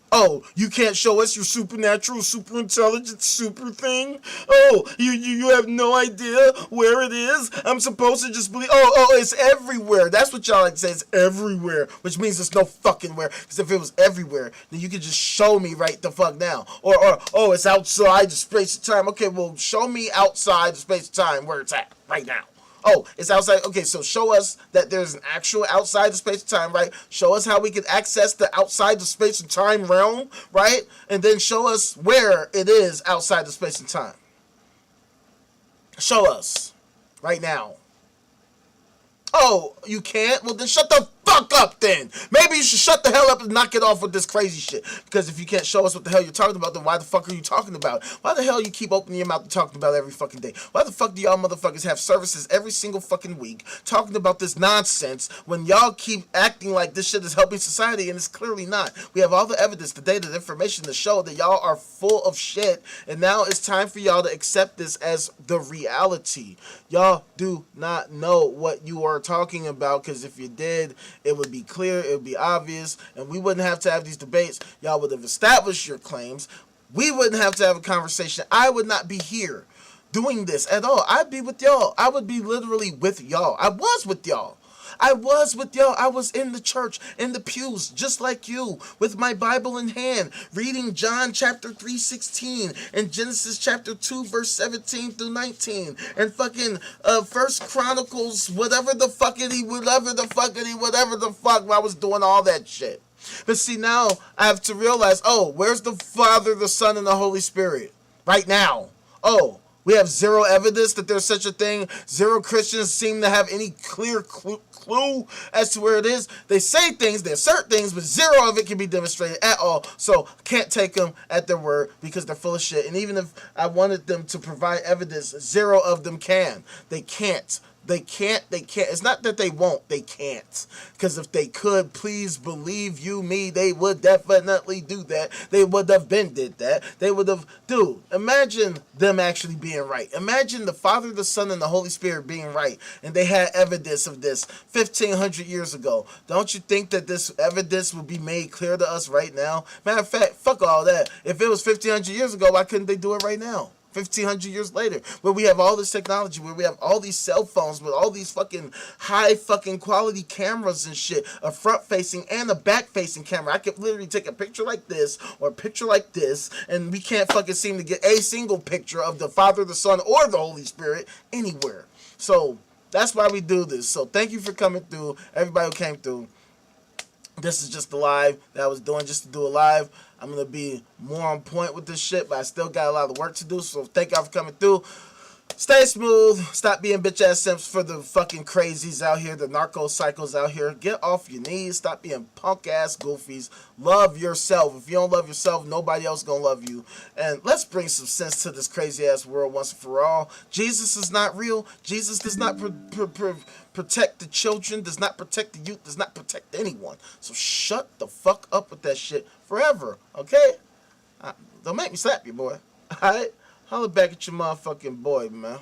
Oh, you can't show us your supernatural, super intelligent, super thing? Oh, you have no idea where it is? I'm supposed to just believe, oh, it's everywhere. That's what y'all like to say, it's everywhere, which means it's no fucking where. Because if it was everywhere, then you could just show me right the fuck now. Or, oh, it's outside the space and time. Okay, well, show me outside the space and time where it's at right now. Oh, it's outside. Okay, so show us that there's an actual outside the space and time, right? Show us how we can access the outside the space and time realm, right? And then show us where it is outside the space and time. Show us right now. Oh, you can't? Well, then shut the fuck up then. Maybe you should shut the hell up and knock it off with this crazy shit. Because if you can't show us what the hell you're talking about, then why the fuck are you talking about it? Why the hell you keep opening your mouth and talking about it every fucking day? Why the fuck do y'all motherfuckers have services every single fucking week talking about this nonsense when y'all keep acting like this shit is helping society and it's clearly not? We have all the evidence, the data, the information to show that y'all are full of shit, and now it's time for y'all to accept this as the reality. Y'all do not know what you are talking about, because if you did, it would be clear, it would be obvious, and we wouldn't have to have these debates. Y'all would have established your claims. We wouldn't have to have a conversation. I would not be here doing this at all. I'd be with y'all. I would be literally with y'all. I was with y'all. I was in the church, in the pews, just like you, with my Bible in hand, reading John chapter 3:16 and Genesis chapter 2 verse 17 through 19 and fucking First Chronicles, whatever the fuck I was doing all that shit. But see, now I have to realize, oh, where's the Father, the Son, and the Holy Spirit? Right now. Oh, we have zero evidence that there's such a thing. Zero Christians seem to have any clear clue as to where it is. They say things, they assert things, but zero of it can be demonstrated at all. So can't take them at their word because they're full of shit. And even if I wanted them to provide evidence, zero of them can. They can't. They can't. It's not that they won't. They can't. Because if they could, please believe you me, they would definitely do that. They would have been did that. They would have. Dude, imagine them actually being right. Imagine the Father, the Son, and the Holy Spirit being right. And they had evidence of this 1,500 years ago. Don't you think that this evidence would be made clear to us right now? Matter of fact, fuck all that. If it was 1,500 years ago, why couldn't they do it right now? 1,500 years later, where we have all this technology, where we have all these cell phones with all these fucking high fucking quality cameras and shit, a front facing and a back facing camera. I could literally take a picture like this or a picture like this, and we can't fucking seem to get a single picture of the Father, the Son, or the Holy Spirit anywhere. So that's why we do this. So thank you for coming through, everybody who came through. This is just a live that I was doing just to do a live. I'm going to be more on point with this shit, but I still got a lot of work to do. So thank y'all for coming through. Stay smooth. Stop being bitch-ass simps for the fucking crazies out here, the narco cycles out here. Get off your knees. Stop being punk-ass goofies. Love yourself. If you don't love yourself, nobody else gonna love you. And let's bring some sense to this crazy-ass world once and for all. Jesus is not real. Jesus does not protect the children, does not protect the youth, does not protect anyone. So shut the fuck up with that shit forever, okay? Don't make me slap you, boy. Alright? Holla back at your motherfucking boy, man.